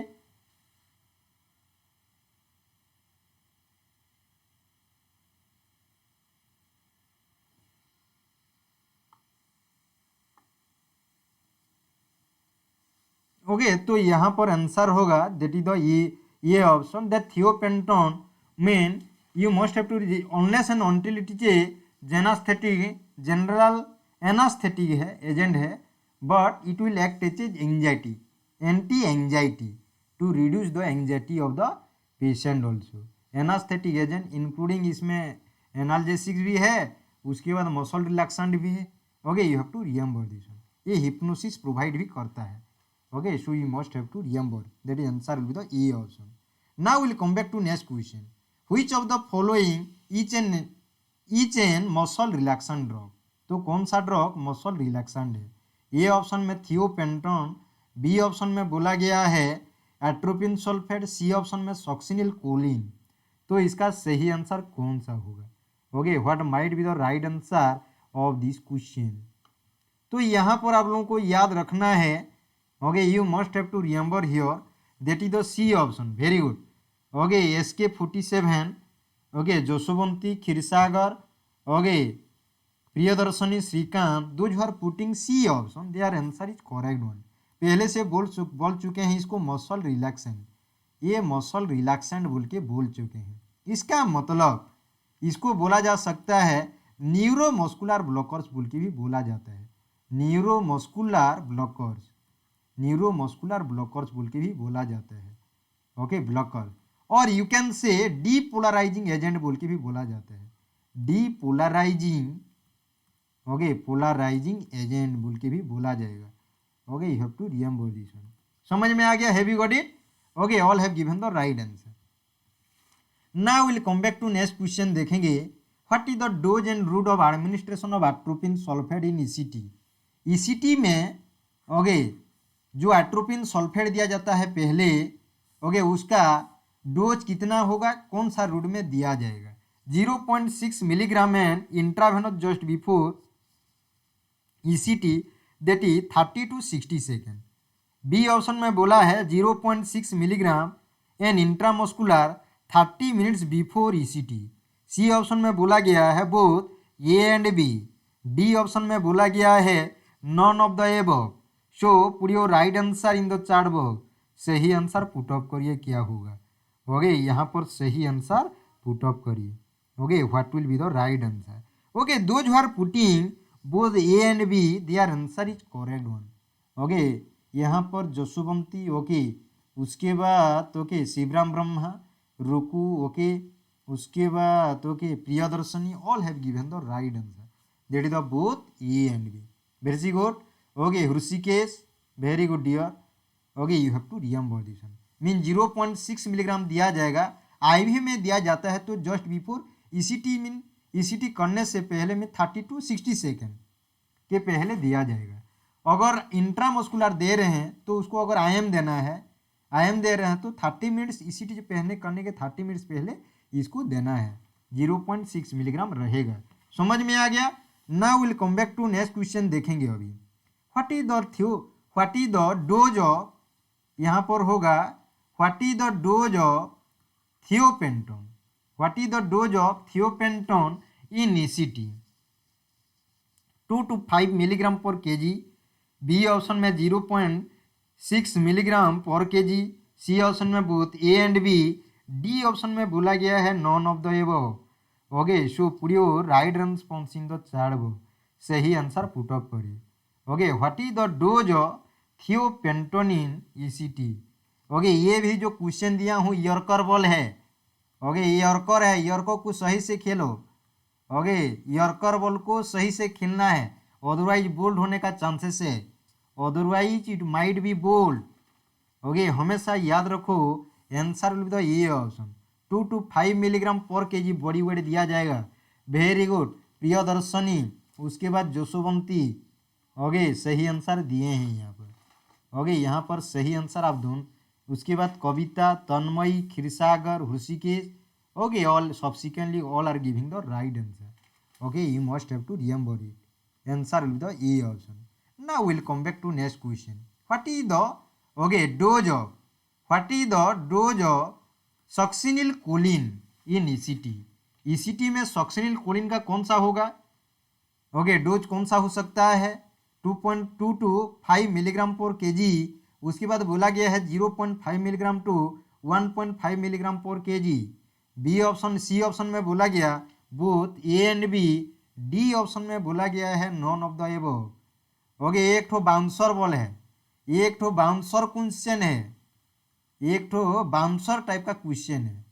Okay, तो यहां पर आंसर होगा that is the A option, that thiopentone mean you must have to unless and until it is a anaesthetic, general anaesthetic है, एजेंट है, but it will act as anxiety, anti anxiety to reduce the anxiety of the patient also. Anaesthetic agent including इसमें analgesics भी है, उसके बाद muscle relaxant भी है। Okay, you have to remember this one. ये हिप्नोसिस प्रोवाइड भी करता है। Okay, so you must have to remember that is answer will be the A option. Now will come back to next question, which of the following is an muscle relaxant drug. तो कौन सा drug muscle relaxant है। A option में thiopentone, B option में बोला गया है atropine sulphate, C option में सक्सिनिल कोलिन। तो इसका सही आंसर कौन सा होगा। Okay, what might be the right answer of this question. तो यहाँ पर आप लोगों को याद रखना है, okay, you must have to remember here that is the C option. Very good. Okay, SK47, okay, Joshwanti, Kshirsagar, okay, Priyadarshini, Shrikant, those are putting C option, their answer is correct one. पहले से बोल चुके हैं इसको मसल रिलैक्सेंट, ये मसल रिलैक्सेंट बोल के बोल चुके हैं। इसका मतलब इसको बोला जा सकता है न्यूरोमस्कुलर ब्लॉकर्स बोल के भी बोला जाता है। न्यूरोमस्कुलर ब्लॉकर्स, न्यूरोमस्कुलर ब्लॉकर्स बोल के भी बोला जाता है। ओके, ब्लॉकर, और यू कैन से डीपोलराइजिंग एजेंट बोल के भी बोला जाता है। डीपोलराइजिंग, ओके, पोलराइजिंग एजेंट बोल के भी बोला जाएगा। Okay, you have to remember this one. समझ में आ गया, have you got it. Okay, all have given the right answer. Now will come back to next question, देखेंगे what is the dose and route of administration of atropine sulphate in ECT. ECT में okay जो atropine sulphate दिया जाता है पहले, okay, उसका dose कितना होगा, कौन सा रूट में दिया जाएगा। 0.6 milligram and intravenous just before ECT that is 30 to 60 second. B option में बोला है 0.6 milligram an intramuscular 30 minutes before ECT। C option में बोला गया है both A and B. D option में बोला गया है none of the above. So put your right answer in the chart box. सही आंसर पुट अप करिए, क्या होगा? ओके, यहाँ पर सही आंसर पुट अप करिए। Okay, what will be the right answer? Okay, those who are putting both A and B their answer is correct one. Okay, यहाँ पर जसुवंती, ओके, उसके बाद ओके शिवराम ब्रह्मा, रुकू, ओके, उसके बाद okay Priyadarshini, all have given the right answer that is the both A and B. Very good. Okay, Rishikesh, very good dear. Okay, you have to remember this one. Mean 0.6 milligram दिया जाएगा, IV में दिया जाता है तो just before ECT, mean ECT करने से पहले में 30 to 60 सेकेंड के पहले दिया जाएगा। अगर इंट्रामस्कुलर दे रहे हैं तो उसको अगर IM देना है, IM दे रहे हैं तो 30 मिनट्स ECT जो पहले करने के 30 मिनट्स पहले इसको देना है, 0.6 मिलीग्राम रहेगा। समझ में आ गया? Now will come back to next question, देखेंगे अभी। What is the dose of, यहाँ पर होगा what is the dose of thiopentone. What is the dose of thiopentone in ECT? 2 to 5 milligram पर केजी। बी ऑप्शन में 0.6 milligram पर KG. C option में both A and B. D option में बोला गया है none of the above. Okay, so put your right response in the chart box. सही answer put up करिए। Okay, what is the dose of thiopentone in ECT? Okay, ये भी जो question दिया हूँ यॉर्कर बॉल है। ओके, ये yorker है, यॉर्कर को सही से खेलो। ओके, यॉर्कर बॉल को सही से खेलना है, अदरवाइज बोल्ड होने का चांसेस है, otherwise it might be bold. Okay, हमेशा याद रखो answer will be the A option. 2 to 5 milligram पर केजी बॉडी वेट दिया जाएगा। Very good. प्रियदर्शनी, उसके बाद जसवंती। ओके, सही आंसर दिए हैं यहाँ पर। ओके, यहाँ पर सही आंसर आप दोनों। उसके बाद Kavita, Tanmayi, Kshirsagar, Rishikesh. Okay, all subsequently all are giving the right answer. Okay, you must have to remember it. Answer will the A option. Now will come back to next question. What is the okay dose of, what is the dose of succinyl choline in ECT? ECT में succinyl choline का कौन सा होगा? Okay, dose कौन सा हो सकता है? 2.2 to 5 मिलीग्राम पर केजी। उसके बाद बोला गया है 0.5 मिलीग्राम टू 1.5 मिलीग्राम पर KG. B option, C option में बोला गया both A and B. D option में बोला गया है none of the above. Okay, एक ठो बाउंसर बॉल है, एक ठो बाउंसर क्वेश्चन है, एक ठो बाउंसर टाइप का क्वेश्चन है।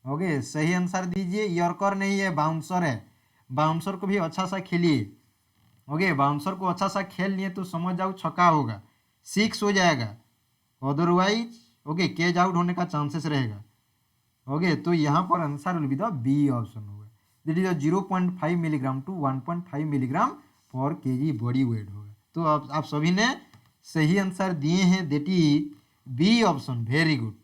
ओके, सही आंसर दीजिए। यॉर्कर नहीं है, बाउंसर है। बाउंसर को भी अच्छा सा खेलिए। ओके, बाउंसर को अच्छा सा खेल लिए तो समझ जाओ छक्का होगा, 6 हो जाएगा, अदरवाइज ओके कैच आउट होने का चांसेस रहेगा। ओके, तो यहाँ पर answer will be the B option होगा, that is 0.5 milligram to 1.5 milligram पर केजी बॉडी वेट होगा। तो आप सभी ने सही आंसर दिए हैं, that is B option. Very good.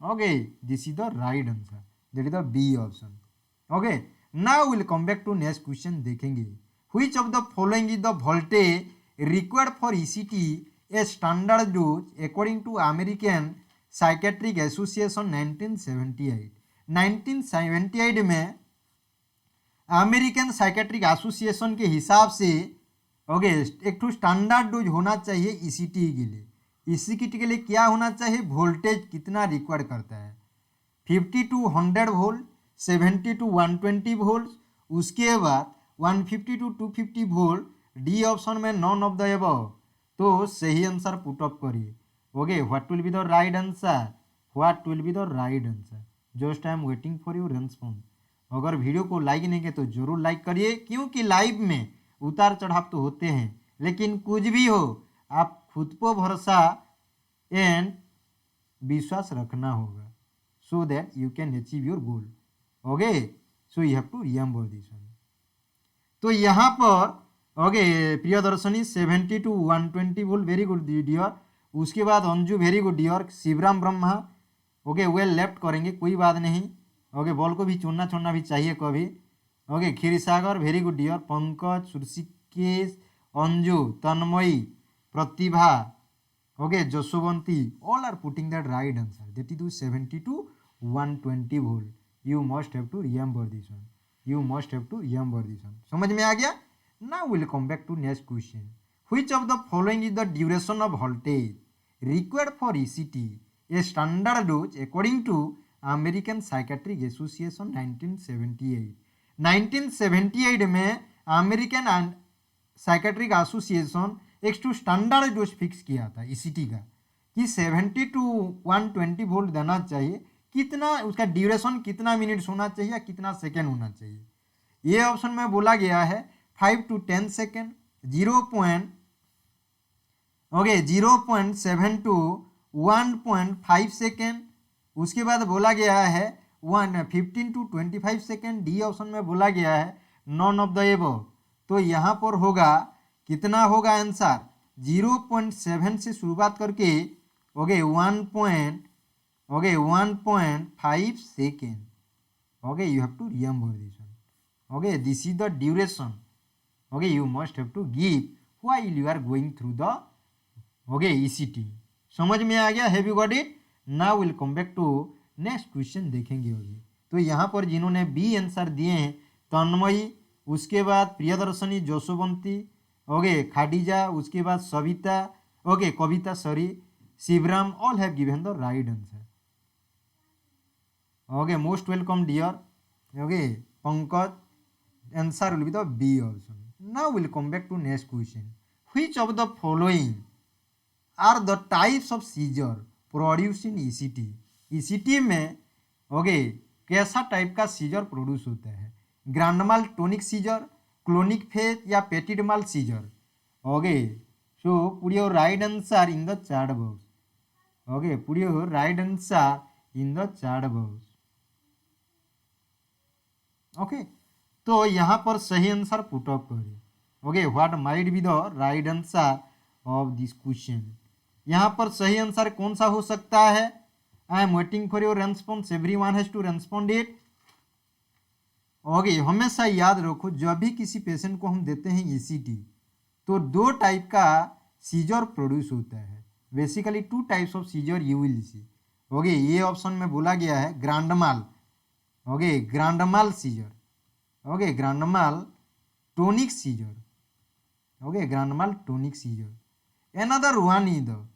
Okay, this is the right answer, that is the B option. Okay, now will come back to next question, देखेंगे। Which of the following is the voltage required for ECT a standard dose according to American Psychiatric Association 1978? 1978 में American psychiatric association के हिसाब से okay एक तो standard dose होना चाहिए ECT के लिए। ECT के लिए क्या होना चाहिए? वोल्टेज कितना रिक्वायर्ड करता है? 50 to 100 वोल्ट, 70 to 120 वोल्ट, उसके बाद 150 to 250 वोल्ट। डी ऑप्शन में नॉन ऑफ द अबव। तो सही आंसर पुट अप करिए। Okay, what will be the right answer? What will be the right answer? Just I am waiting for your response. अगर video को like नहीं किया तो जरूर लाइक करिए, क्योंकि लाइव में उतार चढ़ाव तो होते हैं, लेकिन कुछ भी हो आप खुद पर भरोसा एंड विश्वास रखना होगा, so that you can achieve your goal. Okay, so you have to remember this one. तो यहाँ पर okay Priyadarshini 70 to 120 volt, very good dear. उसके बाद Anju, very good dear. Shivram Brahma, okay well left करेंगे, कोई बात नहीं। ओके, बॉल को भी चुनना छोड़ना भी चाहिए कभी। Okay, Kshirsagar, very good dear. Pankaj, Rishikesh, Anju, Tanmayi, Pratibha, okay, Josovanti, all are putting that right answer. That is 70 to 120 volt. You must have to remember this one. You must have to remember this one. समझ में आ गया? Now we'll come back to next question. Which of the following is the duration of voltage required for ECT? A standard dose according to American Psychiatric Association 1978. 1978 में American psychiatric association एक to standard dose fix किया था ECT का कि 70 to 120 volt देना चाहिए। कितना उसका ड्यूरेशन कितना मिनट्स होना चाहिए या कितना सेकेंड होना चाहिए? ये ऑप्शन में बोला गया है 5 टू 10 सेकेंड, 0.7 टू 1.5 सेकेंड। उसके बाद बोला गया है 15 टू 25 सेकेंड। डी ऑप्शन में बोला गया है नॉन ऑफ द एबव। तो यहाँ पर होगा कितना होगा आंसर? 0.7 से शुरुआत करके 1.5 second. You have to remember this one. This is the duration you must have to give while you are going through the ECT. समझ में आ गया? Have you got it? Now will come back to next question देखेंगे अभी। तो यहाँ पर जिन्होंने बी आंसर दिए हैं तन्मयी, उसके बाद प्रियदर्शनी, जोशवंती, खाडिजा, उसके बाद Savita, Kavita, Shivram, all have given the right answer. Most welcome dear. Pankaj, answer will be the B option. Now will come back to next question. Which of the following are the types of seizure produce in ECT? ECT में कैसा type का seizure produce होता है? Grand mal tonic seizure, clonic phase या petit mal seizure? So put your right answer in the chat box. Put your right answer in the chat box. तो यहाँ पर सही आंसर पुट अप करिए। What might be the right answer of this question? यहाँ पर सही answer कौन सा हो सकता है? I am waiting for your response. Everyone has to respond it. हमेशा याद रखो जब भी किसी पेशेंट को हम देते हैं ईसीटी तो दो टाइप का सीजर प्रोड्यूस होता है। Basically 2 types of seizure you will see. ये ऑप्शन में बोला गया है grand mal, grand mal seizure, grand mal tonic seizure, grand mal tonic seizure. Another one is the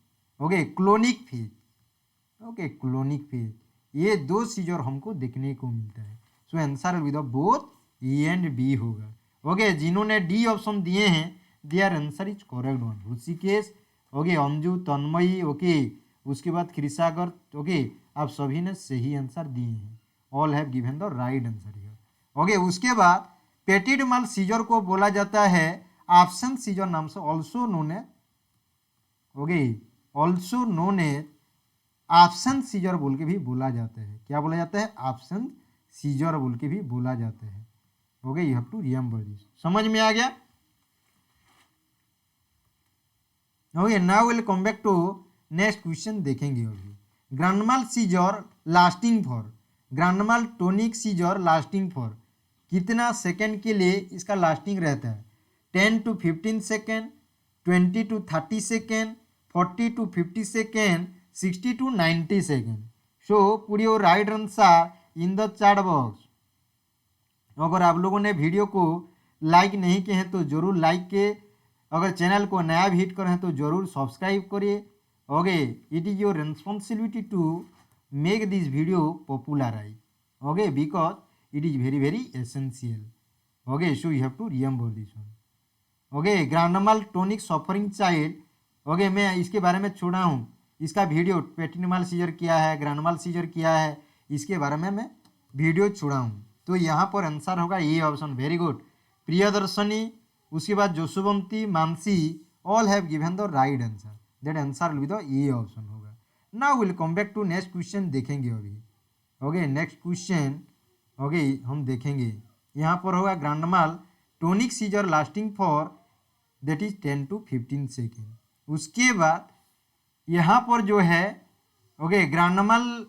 clonic phase, clonic phase. ये दो सीजर हमको देखने को मिलता है। So answer with both A and B होगा। जिन्होंने डी ऑप्शन दिए हैं there answer is correct one. Rishikesh, Anju, Tanmayi, उसके बाद कृषागर, आप सभी ने सही आंसर दिए हैं। All have given the right answer here. उसके बाद पेटिडमाल सीजर को बोला जाता है एब्सेंट सीजर नाम से, also known as absent seizure बोल के भी बोला जाता है। क्या बोला जाता है? एब्सेंट सीजर बोल के भी बोला जाता है। You have to remember this. समझ में आ गया? Now will come back to next question देखेंगे अभी। Grand mal seizure lasting for, grand mal tonic seizure lasting for कितना सेकेंड के लिए इसका लास्टिंग रहता है? 10 to 15 second, 20 to 30 second, 40 to 50 second, 60 to 90 second. So put your right answer in the chat box. अगर आप लोगों ने वीडियो को लाइक नहीं किए हैं तो जरूर लाइक के, अगर चैनल को नया भी हिट करें हैं तो जरूर सब्सक्राइब करिए। It is your responsibility to make this video popularise, because it is very very essential. So you have to remember this one. Grand mal tonic suffering child, मैं इसके बारे में छोड़ा हूँ। इसका वीडियो पेटिडमाल सीजर किया है, ग्रांडमाल सीजर किया है, इसके बारे में मैं वीडियो छोड़ा हूँ। तो यहाँ पर आंसर होगा ये ऑप्शन। Very good. प्रियदर्शनी, उसके बाद Joshwanti, Mansi, all have given the right answer. That answer will be the A option होगा। Now will come back to next question देखेंगे अभी। नेक्स्ट क्वेश्चन हम देखेंगे। यहाँ पर होगा grand mal tonic seizure lasting for that is 10 to 15 second. उसके बाद यहाँ पर जो है grand mal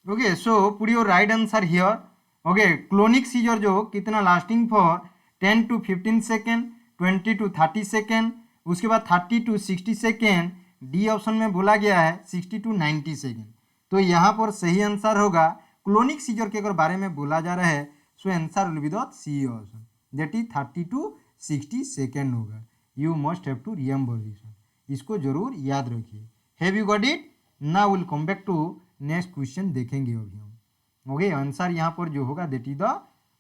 okay so put your right answer here. Okay clonic seizure जो कितना lasting for 10 to 15 second, 20 to 30 second, उसके बाद 30 to 60 सेकेंड। डी ऑप्शन में बोला गया है 60 to 90 सेकेंड। तो यहाँ पर सही आंसर होगा क्लोनिक सीजर के अगर बारे में बोला जा रहा है so answer will be the C option, that is 30 to 60 second होगा। You must have to remember this one, इसको जरूर याद रखिए। Have you got it? Now will come back to next question देखेंगे अभी हम। ओके आंसर यहाँ पर जो होगा that is the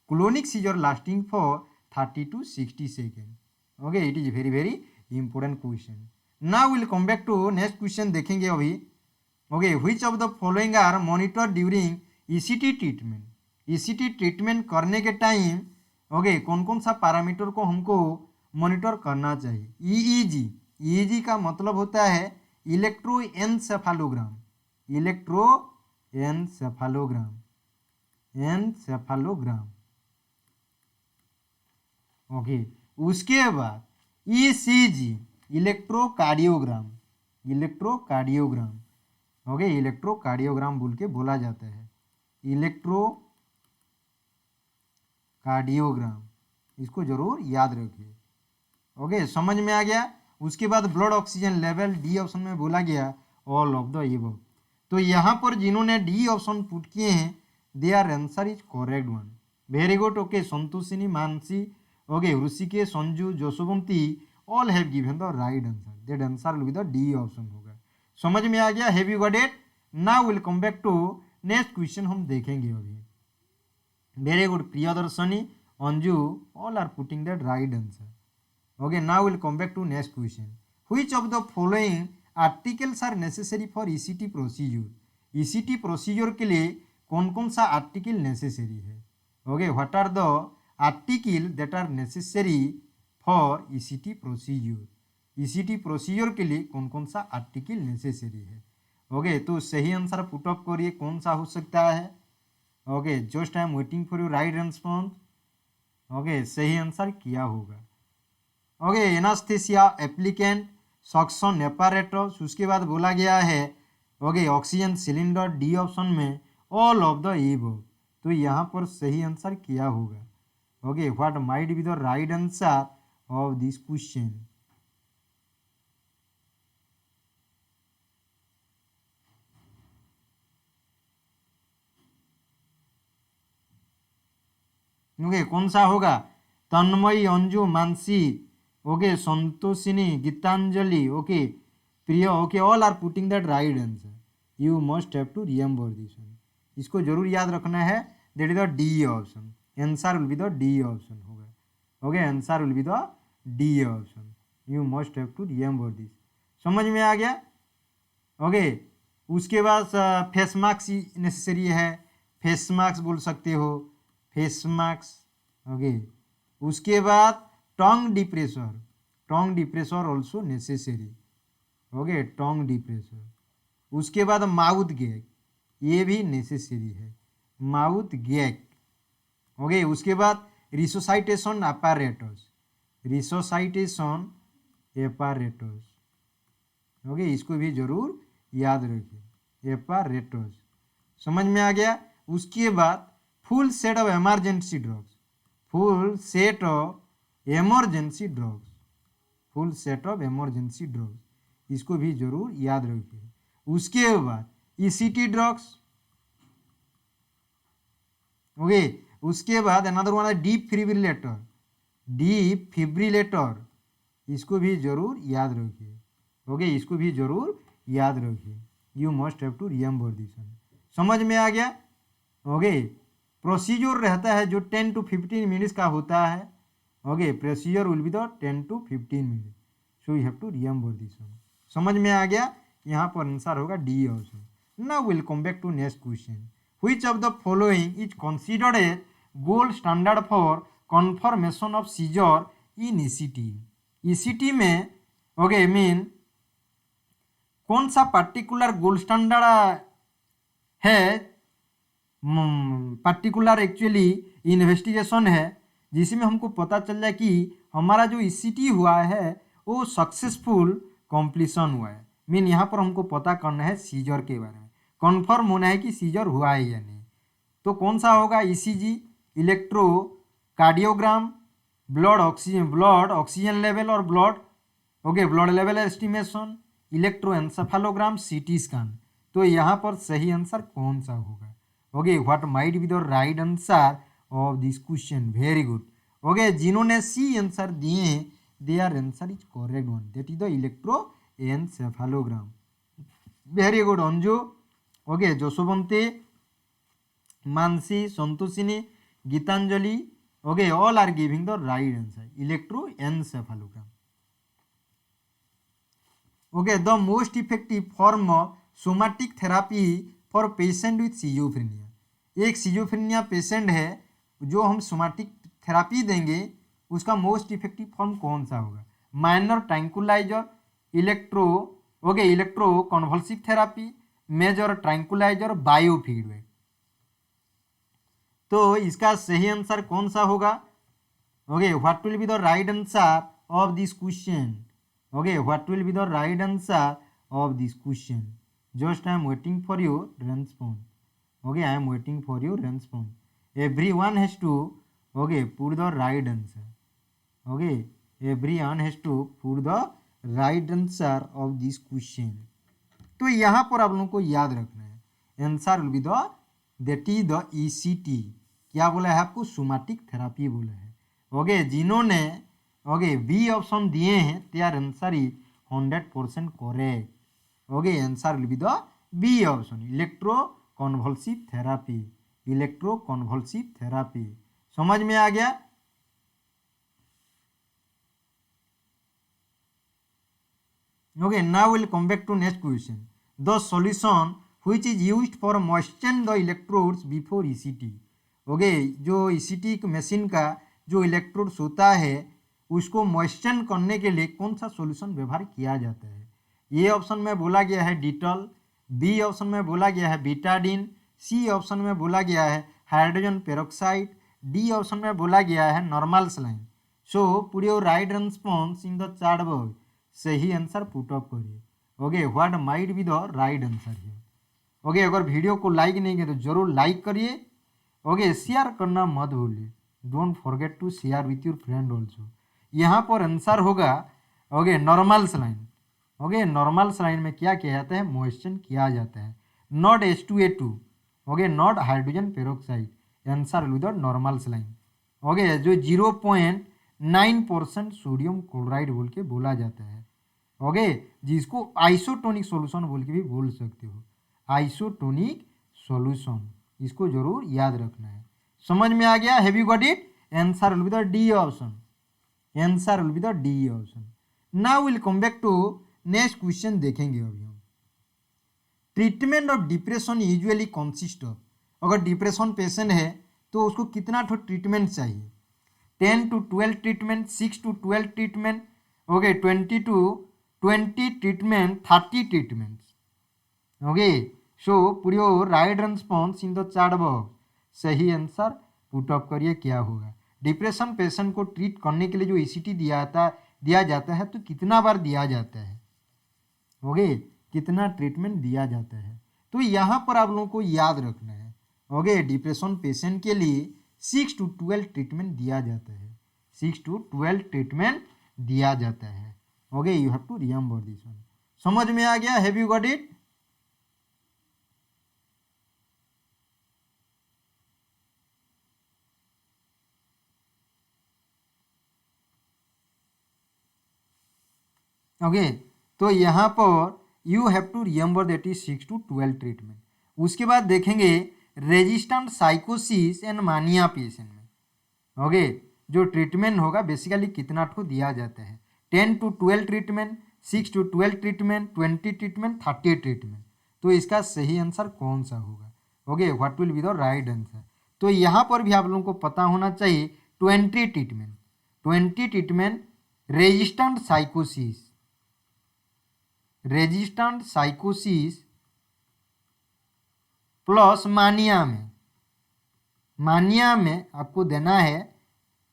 clonic seizure lasting for 30 to 60 second. Okay it is very very important question. Now will come back to next question देखेंगे अभी। Okay which of the following are monitor during ECT treatment? ECT treatment करने के time okay कौन कौन सा parameter को हमको monitor करना चाहिए? ईईजी, ईईजी का मतलब होता है इलेक्ट्रोएन्सेफेलोग्राम, इलेक्ट्रोएन्सेफेलोग्राम, एन्सेफेलोग्राम। ओके उसके बाद ECG, electrocardiogram, electrocardiogram. Okay electrocardiogram बोल के बोला जाता है, इलेक्ट्रोकार्डियोग्राम, इसको जरूर याद रखिए। ओके समझ में आ गया। उसके बाद blood oxygen level D option में बोला गया ऑल ऑफ द एबव। तो यहाँ पर जिन्होंने डी ऑप्शन पुट किए हैं there answer is correct one, very good. Okay Santoshini, Mansi, okay Rishikesh, Sanju, Jaswanti all have given the right answer, that answer will be the D option होगा। समझ में आ गया? Have you got it? Now will come back to next question हम देखेंगे अभी। Very good Priyadarshini, Anju all are putting that right answer. Okay, now we'll come back to next question. Which of the following articles are necessary for ECT procedure? ECT procedure के लिए कौन कौन सा article necessary है? Okay, what are the articles that are necessary for ECT procedure? ECT procedure के लिए कौन कौन सा आर्टिकल नेसेसरी है? Okay, तो सही आंसर पुट अप करिए कौन सा हो सकता है? Okay, just I am waiting for your right response. Okay, सही आंसर क्या होगा? Okay anaesthesia applicant, suction apparatus, उसके बाद बोला गया है okay oxygen cylinder D option में ऑल ऑफ द एबव। तो यहाँ पर सही आंसर क्या होगा? Okay what might be the right answer of this question? Okay कौन सा होगा? Tanmayi, Anju, Mansi, okay Santoshini, Geetanjali, okay Priya, okay all are putting that right answer. You must have to remember this one, इसको जरूर याद रखना है, that is the D option, answer will be the D option होगा। Okay answer will be the D option, you must have to remember this. समझ में आ गया? ओके उसके बाद फेस मास्क नेसेसरी है, फेस मास्क बोल सकते हो, फेस मास्क। ओके उसके बाद tongue depressor, tongue depressor also necessary. Okay tongue depressor. उसके बाद माउथ गैग, ये भी नेसेसरी है, माउथ गैग। ओके उसके बाद रिसोसाइटेशन अपैरेटस, रिसोसाइटेशन एपारेटस। ओके इसको भी जरूर याद रखिए, एपारेटस। समझ में आ गया? उसके बाद full set of emergency drugs, full set of emergency drugs, full set of emergency drugs, इसको भी जरूर याद रखिए। उसके बाद ईसीटी ड्रग्स। ओके उसके बाद अनदर वन है डीप फिब्रिलेटर, डीप फिब्रिलेटर, इसको भी जरूर याद रखिए। ओके इसको भी जरूर याद रखिए, you must have to remember this one. समझ में आ गया? ओके प्रोसीजर रहता है जो 10 to 15 मिनट्स का होता है। Okay procedure will be the 10 to 15 minute, so you have to remember this one. समझ में आ गया? यहाँ पर आंसर होगा D option. Now will come back to next question. Which of the following is considered as gold standard for confirmation of seizure in ECT? ECT में okay mean कौन सा पर्टिकुलर गोल्ड स्टैंडर्ड है, particular actually investigation है जिसमें हमको पता चल जाए कि हमारा जो ईसीटी हुआ है वो सक्सेसफुल कंप्लीशन हुआ है। मीन यहाँ पर हमको पता करना है सीजर के बारे में, कन्फर्म होना है कि सीजर हुआ है या नहीं। तो कौन सा होगा, ECG, electro cardiogram, blood oxygen level और blood level estimation, electroencephalogram, CT scan. तो यहाँ पर सही आंसर कौन सा होगा? Okay, what might be the right answer of this question? Very good. Okay, जिन्होंने सी आंसर दिए हैं there answer is correct one, that is the electroencephalogram. Very good Anju. Okay, Jashowanti, Mansi, Santoshini, Geetanjali, okay, all are giving the right answer, electroencephalogram. Okay, the most effective form of somatic therapy for patient with schizophrenia. एक schizophrenia patient है जो हम somatic therapy देंगे, उसका most effective form कौन सा होगा? Minor tranquilliser, electro convulsive therapy, major tranquilliser, biofeedback. तो इसका सही आंसर कौन सा होगा? Okay, what will be the right answer of this question? Okay, what will be the right answer of this question? Just I am waiting for your response. Okay, I am waiting for your response. Everyone has to put the right answer. Okay, everyone has to put the right answer of this question. तो यहाँ पर आप लोगों को याद रखना है, answer will be the that is the ECT. क्या बोला है आपको? सोमैटिक थेरापी बोला है. ओके, जिन्होंने बी ऑप्शन दिए हैं there answer is 100% correct. Okay, answer will be the B option, electro convulsive therapy. Electro convulsive therapy. समझ में आ गया? Okay, now will come back to next question. The solution which is used for moisten the electrodes before ECT. Okay, जो ECT machine का जो electrodes होता है उसको मॉइस्चन करने के लिए कौन सा सॉल्यूशन व्यवहार किया जाता है? ए ऑप्शन में बोला गया है डिटॉल, बी ऑप्शन में बोला गया है बीटाडिन, सी ऑप्शन में बोला गया है हाइड्रोजन पेरोक्साइड, डी ऑप्शन में बोला गया है normal saline. So put your right response in the chat box. सही आंसर पुट अप करिए. Okay, what might be the right answer here? Okay, अगर वीडियो को लाइक नहीं किया तो जरूर लाइक करिए. ओके, शेयर करना मत भूलिए. Don't forget to share with your friend also. यहाँ पर आंसर होगा normal saline. Okay, normal saline में क्या किया जाता है? मॉइस्चन किया जाता है. Not H2A2. Okay, not hydrogen peroxide. Answer will be the normal saline. Okay, जो 0.9% सोडियम क्लोराइड बोल के बोला जाता है. ओके, जिसको आइसोटोनिक सॉल्यूशन बोल के भी बोल सकते हो. आइसोटोनिक सॉल्यूशन, इसको जरूर याद रखना है. समझ में आ गया? Have you got it? Answer will be the D option. Answer will be the D option. Now will come back to next question. देखेंगे अभी हम treatment of depression usually consist of. अगर डिप्रेशन पेशेंट है तो उसको कितना ठो treatment चाहिए? 10 to 12 treatment, 6 to 12 treatment, 20 to 20 treatment, 30 treatment. Okay, so put your right response in the chat box. सही आंसर पुट अप करिए. क्या होगा? डिप्रेशन पेशेंट को ट्रीट करने के लिए जो ECT दिया जाता है तो कितना बार दिया जाता है? ओके, कितना ट्रीटमेंट दिया जाता है? तो यहाँ पर आप लोगों को याद रखना है. ओके, डिप्रेशन पेशेंट के लिए 6 to 12 ट्रीटमेंट दिया जाता है. 6 to 12 ट्रीटमेंट दिया जाता है. Okay, you have to remember this one. समझ में आ गया? Have you got it? Okay, तो यहाँ पर you have to remember that is 6 to 12 treatment. उसके बाद देखेंगे रेजिस्टेंट साइकोसिस एंड मानिया पेशेंट में. ओके, जो ट्रीटमेंट होगा बेसिकली कितना ठो दिया जाता है? 10 to 12 treatment, 6 to 12 treatment, 20 treatment, 30 treatment. तो इसका सही आंसर कौन सा होगा? Okay, what will be the right answer? तो यहाँ पर भी आप लोगों को पता होना चाहिए 20 ट्रीटमेंट. 20 ट्रीटमेंट रेजिस्टेंट साइकोसिस प्लस मानिया में आपको देना है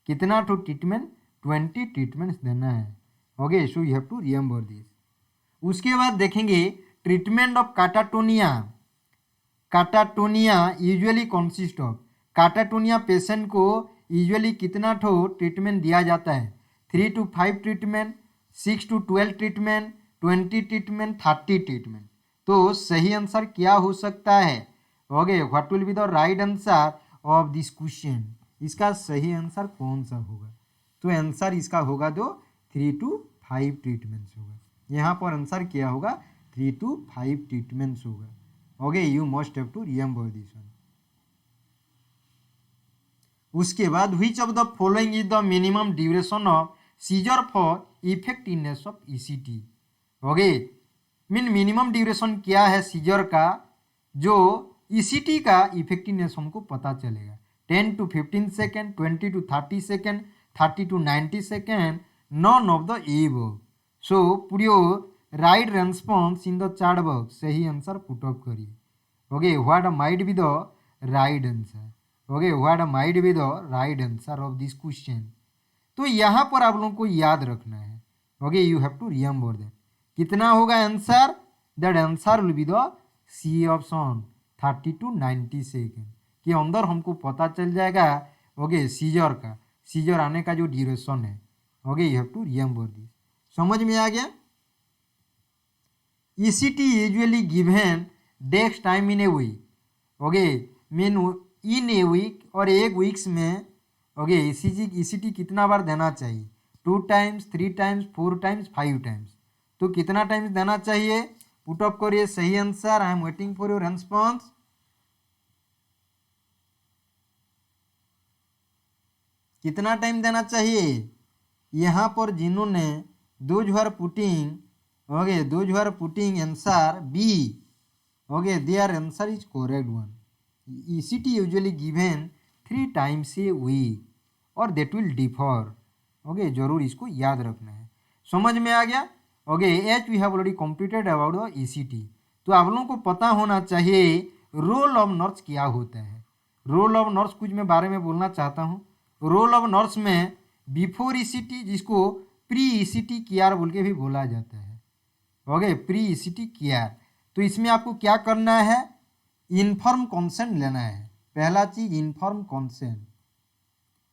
कितना टू ट्रीटमेंट? 20 ट्रीटमेंट्स देना है. Okay, so you have to remember this. उसके बाद देखेंगे treatment of catatonia catatonia usually consist of, catatonia patient को यूजुअली कितना ठो ट्रीटमेंट दिया जाता है? 3 to 5 treatment, 6 to 12 treatment, 20 treatment, 30 treatment. तो सही आंसर क्या हो सकता है? Okay, what will be the right answer of this question? इसका सही आंसर कौन सा होगा? तो आंसर इसका होगा जो 3 to 5 ट्रीटमेंट्स होगा। यहाँ पर आंसर क्या होगा? 3 to 5 ट्रीटमेंट्स होगा। Okay, you must have to remember this one. उसके बाद which of the following is the minimum duration of seizure for effectiveness of ECT? Okay, minimum duration क्या है सीजर का जो ईसीटी का इफेक्टिवनेस हमको पता चलेगा? 10 to 15 second, 20 to 30 second, 30 to 90 second, none of the above. So put your right response in the chat box, सही answer put up करिए। Okay, what might be the right answer? Okay, what might be the right answer of this question? तो यहाँ पर आप लोगों को याद रखना है। Okay, you have to remember that. कितना होगा answer? That answer will be the C option, 30 to 90 second के अंदर हमको पता चल जाएगा। ओके, सीजर का, सीजर आने का जो ड्यूरेशन है। Okay, you have to remember this. समझ में आ गया? ईसीटी यूजुअली गिवन डेक्स time in a week. Okay, mean in a week और एक वीक्स में। ओके, ईसीटी कितना बार देना चाहिए? 2 times, 3 times, 4 times, 5 times। तो कितना टाइम्स देना चाहिए? पुट अप करिए सही answer. I am waiting for your response. कितना टाइम देना चाहिए? यहाँ पर जिन्होंने those who are putting, okay, those who are putting answer B, okay, their answer is correct one. ECT usually given 3 times a week और that will differ. Okay, जरूर इसको याद रखना है। समझ में आ गया? ओके, एच we have already completed about the ECT. तो आप लोगों को पता होना चाहिए रोल ऑफ नर्स क्या होता है। रोल ऑफ नर्स कुछ मैं बारे में बोलना चाहता हूँ। रोल ऑफ नर्स में बिफोर ईसीटी, जिसको प्री ईसीटी केयर बोल के भी बोला जाता है। Okay, pre ECT care. तो इसमें आपको क्या करना है? इन्फॉर्म कंसेंट लेना है। पहला चीज inform consent.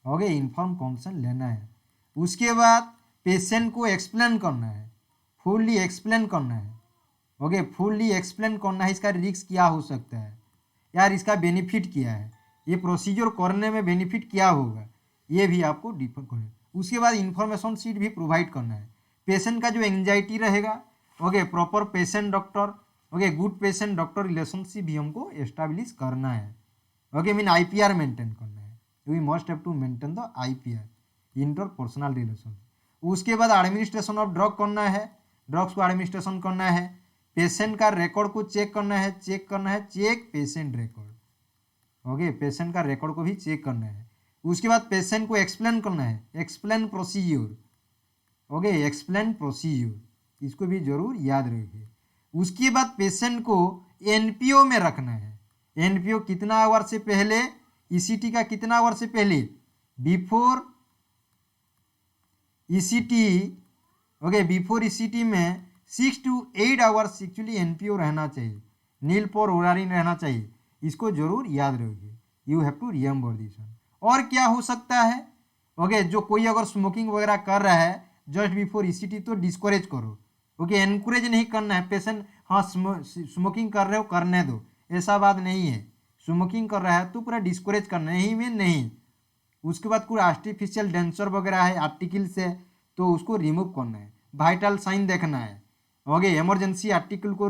Okay, inform consent लेना है। उसके बाद पेशेंट को एक्सप्लेन करना है, फुल्ली एक्सप्लेन करना है। ओके, फुल्ली एक्सप्लेन करना है इसका रिस्क क्या हो सकता है, यार इसका बेनिफिट क्या है, ये प्रोसीजर करने में बेनिफिट क्या होगा, ये भी आपको डिफर करना। उसके बाद इंफॉर्मेशन शीट भी प्रोवाइड करना है। पेशेंट का जो एंजाइटी रहेगा, okay, proper patient doctor, okay, good patient doctor relationship भी हमको एस्टैब्लिश करना है। ओके, मीन आईपीआर मेंटेन करना है। We must have to maintain the IPR, interpersonal relation. उसके बाद एडमिनिस्ट्रेशन ऑफ ड्रग करना है, ड्रग्स को एडमिनिस्ट्रेशन करना है। पेशेंट का रिकॉर्ड को चेक करना है, check patient record. Okay, patient का रिकॉर्ड को भी चेक करना है। उसके बाद पेशेंट को एक्सप्लेन करना है, explain procedure. Okay, explain procedure, इसको भी जरूर याद रखिए। उसके बाद पेशेंट को एनपीओ में रखना है। एनपीओ कितना आवर से पहले? ईसीटी का कितना आवर से पहले? Before ECT. Okay, before ECT में 6 to 8 आवर्स एक्चुअली एनपीओ रहना चाहिए, नील पर ओरारिन रहना चाहिए। इसको जरूर याद रखिए। You have to remember this one. और क्या हो सकता है? ओके, जो कोई अगर स्मोकिंग वगैरह कर रहा है जस्ट बिफोर ईसीटी तो डिस्करेज करो। ओके, एनकरेज नहीं करना है। पेशेंट हाँ स्मोकिंग कर रहे हो, करने दो, ऐसा बात नहीं है। स्मोकिंग कर रहा है तो पूरा डिस्करेज करना नहीं, में नहीं। उसके बाद कोई आर्टिफिशियल डेंसर वगैरह है आर्टिकल से, तो उसको रिमूव करना है। वाइटल साइन देखना है। ओके, इमरजेंसी आर्टिकल को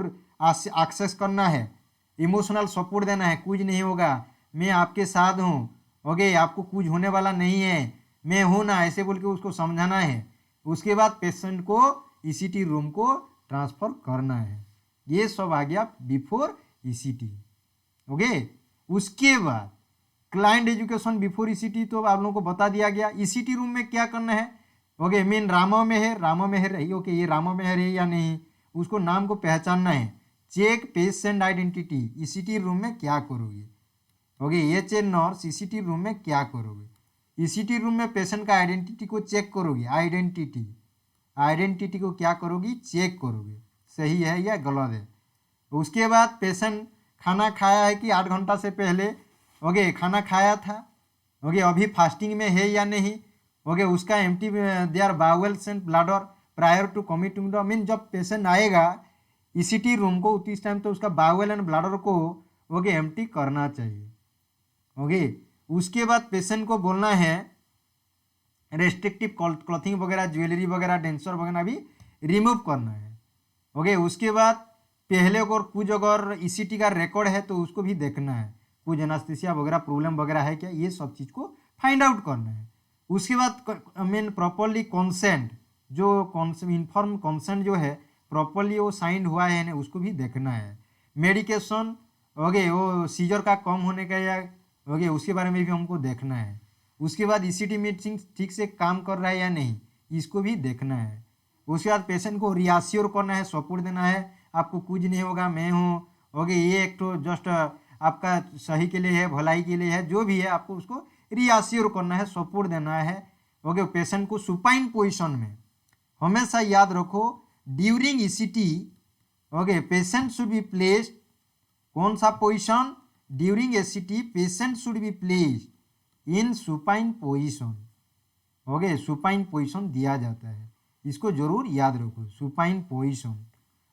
एक्सेस करना है। इमोशनल सपोर्ट देना है, कुछ नहीं होगा, मैं आपके साथ हूँ। ओके, आपको कुछ होने वाला नहीं है, मैं हूँ ना, ऐसे बोल के उसको समझाना है। उसके बाद पेशेंट को ईसीटी रूम को ट्रांसफर करना है। ये सब आ गया बिफोर ईसीटी। ओके, उसके बाद क्लाइंट एजुकेशन बिफोर ईसीटी तो आप लोगों को बता दिया गया। ईसीटी रूम में क्या करना है? ओके, मीन रामा मेहर रही। ओके, ये रामा मेहर है या नहीं, उसको नाम को पहचानना है। Check patient identity, ECT room में क्या करोगे? ओके, ये चेक नर्स ईसीटी रूम में क्या करोगे? ईसीटी रूम में पेशेंट का आइडेंटिटी को चेक करोगे। आइडेंटिटी को क्या करोगी? चेक करोगे, सही है या गलत है। उसके बाद पेशेंट खाना खाया है कि 8 घंटा से पहले ओके खाना खाया था, ओके अभी फास्टिंग में है या नहीं, ओके उसका empty their bowels and bladder prior to committing the mean जब पेशेंट आएगा ईसीटी रूम को उस टाइम तो उसका बाउल एंड ब्लैडर को ओके एम्प्टी करना चाहिए। ओके उसके बाद पेशेंट को बोलना है रेस्ट्रिक्टिव क्लॉथिंग वगैरह ज्वेलरी वगैरह डेंसर वगैरह भी रिमूव करना है। ओके उसके बाद पहले अगर कुछ अगर ईसीटी का रिकॉर्ड है तो उसको भी देखना है, कुछ एनास्थेसिया वगैरह प्रॉब्लम वगैरह है क्या, ये सब चीज़ को फाइंड आउट करना है। उसके बाद मीन प्रॉपरली कंसेंट जो इन्फॉर्म कंसेंट जो है प्रॉपरली वो साइन हुआ है ना उसको भी देखना है। मेडिकेशन ओके वो सीजर का कम होने का या ओके उसके बारे में भी हमको देखना है। उसके बाद ईसीटी मशीन ठीक से काम कर रहा है या नहीं इसको भी देखना है। उसके बाद पेशेंट को रियाश्योर करना है, सपोर्ट देना है, आपको कुछ नहीं होगा, मैं हूँ, ओके ये एक तो जस्ट आपका सही के लिए है, भलाई के लिए है, जो भी है आपको उसको रियाश्योर करना है, सपोर्ट देना है। ओके पेशेंट को सुपाइन पोजीशन में हमेशा याद रखो during ECT okay patient should be placed, कौन सा position, during ECT patient should be placed in supine position. Okay supine position दिया जाता है, इसको जरूर याद रखो सुपाइन पोजीशन।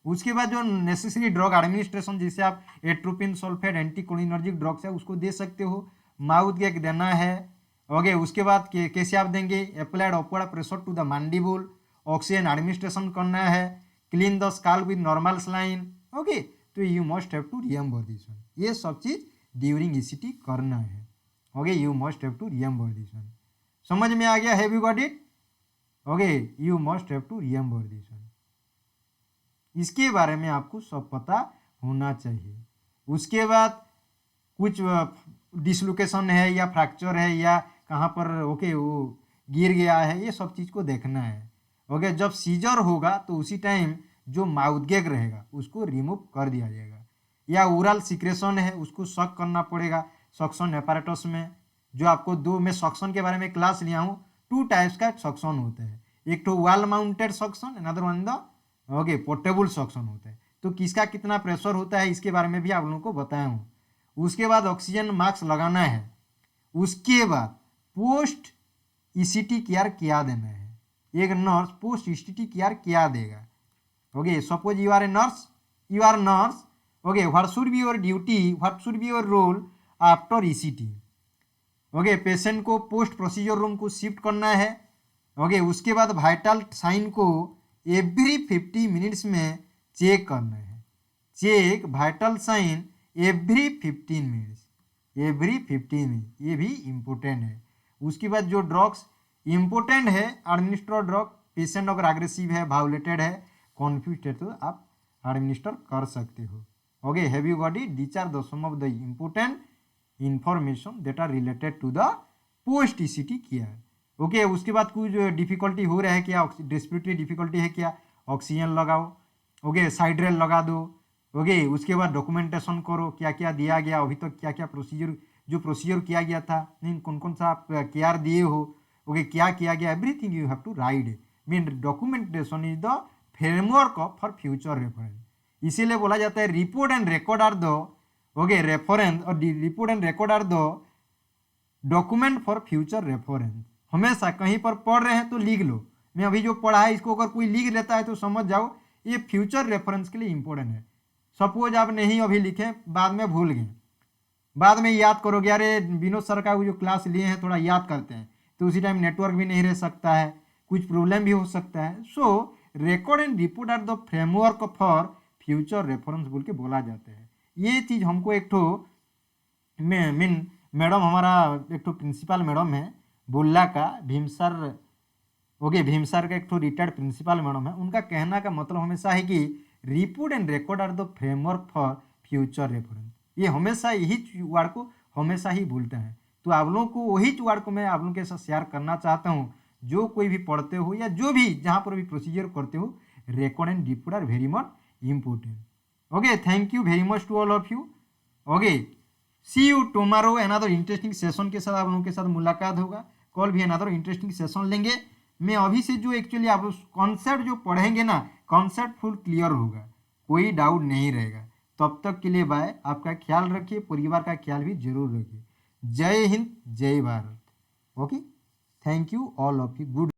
उसके बाद जो नेसेसरी ड्रग एडमिनिस्ट्रेशन जैसे आप एट्रोपिन सल्फेट एंटीकोलिनर्जिक ड्रग्स है उसको दे सकते हो, माउथ गैग देना है। ओके उसके बाद कैसे आप देंगे, applied upward pressure to the mandible, oxygen administration करना है, clean the scalp with normal saline. Okay तो you must have to remember this one, ये सब चीज ड्यूरिंग ईसीटी करना है। Okay you must have to remember this one, समझ में आ गया, have you got it? Okay you must have to remember this one, इसके बारे में आपको सब पता होना चाहिए। उसके बाद कुछ डिसलोकेशन है या फ्रैक्चर है या कहाँ पर ओके वो गिर गया है, ये सब चीज़ को देखना है। ओके जब सीजर होगा तो उसी टाइम जो माउथ गैग रहेगा उसको रिमूव कर दिया जाएगा, या ओरल सिक्रेशन है उसको सक करना पड़ेगा सक्शन एपारेटस में। जो आपको दो मैं सक्शन के बारे में क्लास लिया हूँ, 2 टाइप्स का सक्शन होता है, एक तो wall mounted suction, another one the okay portable suction होता है। तो किसका कितना प्रेशर होता है इसके बारे में भी आप लोगों को बताया हूँ। उसके बाद ऑक्सीजन मास्क लगाना है। उसके बाद पोस्ट ईसीटी केयर क्या देना है, एक नर्स पोस्ट ईसीटी केयर क्या देगा। Okay suppose you are a nurse, you are nurse, okay what should be your duty, what should be your role after ECT. Okay patient को post procedure room को shift करना है। Okay उसके बाद vital sign को every 50 minutes में check करना है, check vital sign every 15 minutes, every 15 minute, ये भी इम्पोर्टेंट है। उसके बाद जो ड्रग्स इम्पोर्टेंट है एडमिनिस्टर ड्रग, पेशेंट अगर एग्रेसिव है, वायोलेटेड है, कॉन्फ्यूज है तो आप एडमिनिस्टर कर सकते हो। Okay have you got it, these are the some of the important information that are related to the post ECT care. Okay उसके बाद कुछ डिफिकल्टी हो रहा है क्या, रेस्पिरेटरी डिफिकल्टी है क्या, ऑक्सीजन लगाओ, ओके साइड रेल लगा दो। ओके उसके बाद डॉक्यूमेंटेशन करो क्या क्या दिया गया अभी तक, क्या क्या प्रोसीजर जो प्रोसीजर किया गया था, मीन कौन कौन सा आप केयर दिए हो, ओके क्या किया गया, everything you have to write. Mean documentation is the framework for future reference, इसीलिए बोला जाता है report and record are the okay reference, और report and record are the document for future reference. हमेशा कहीं पर पढ़ रहे हैं तो लिख लो, मैं अभी जो पढ़ा है इसको अगर कोई लिख लेता है तो समझ जाओ ये फ्यूचर रेफरेंस के लिए इंपॉर्टेंट है। सपोज आप नहीं अभी लिखें, बाद में भूल गए, बाद में याद करोगे, अरे विनोद सर का जो क्लास लिए हैं थोड़ा याद करते हैं, तो उसी टाइम नेटवर्क भी नहीं रह सकता है, कुछ प्रॉब्लम भी हो सकता है। So record and report are the framework for future reference बोल के बोला जाता है। ये चीज़ हमको एक ठो मीन मैडम हमारा एक ठो प्रिंसिपल मैडम है बुल्ला का, Bhim sir, okay Bhim sir का एक ठो रिटायर्ड प्रिंसिपल मैडम है, उनका कहना का मतलब हमेशा है कि report and record are the framework for future reference. ये हमेशा यही वर्ड को हमेशा ही भूलते हैं, तो आप लोगों को वही वर्ड को मैं आप लोगों के साथ शेयर करना चाहता हूँ। जो कोई भी पढ़ते हो या जो भी जहाँ पर भी प्रोसीजर करते हो, record and report are very much important. Okay thank you very much to all of you. Okay see you tomorrow, another interesting session के साथ आप लोगों के साथ मुलाकात होगा। कल भी अनदर इंटरेस्टिंग सेशन लेंगे। मैं अभी से जो एक्चुअली आप कॉन्सेप्ट जो पढ़ेंगे ना, कॉन्सेप्ट फुल क्लियर होगा, कोई डाउट नहीं रहेगा। तब तक के लिए बाय। आपका ख्याल रखिए, परिवार का ख्याल भी जरूर रखिए। जय हिंद, जय Bharat. Okay, thank you all of you, good.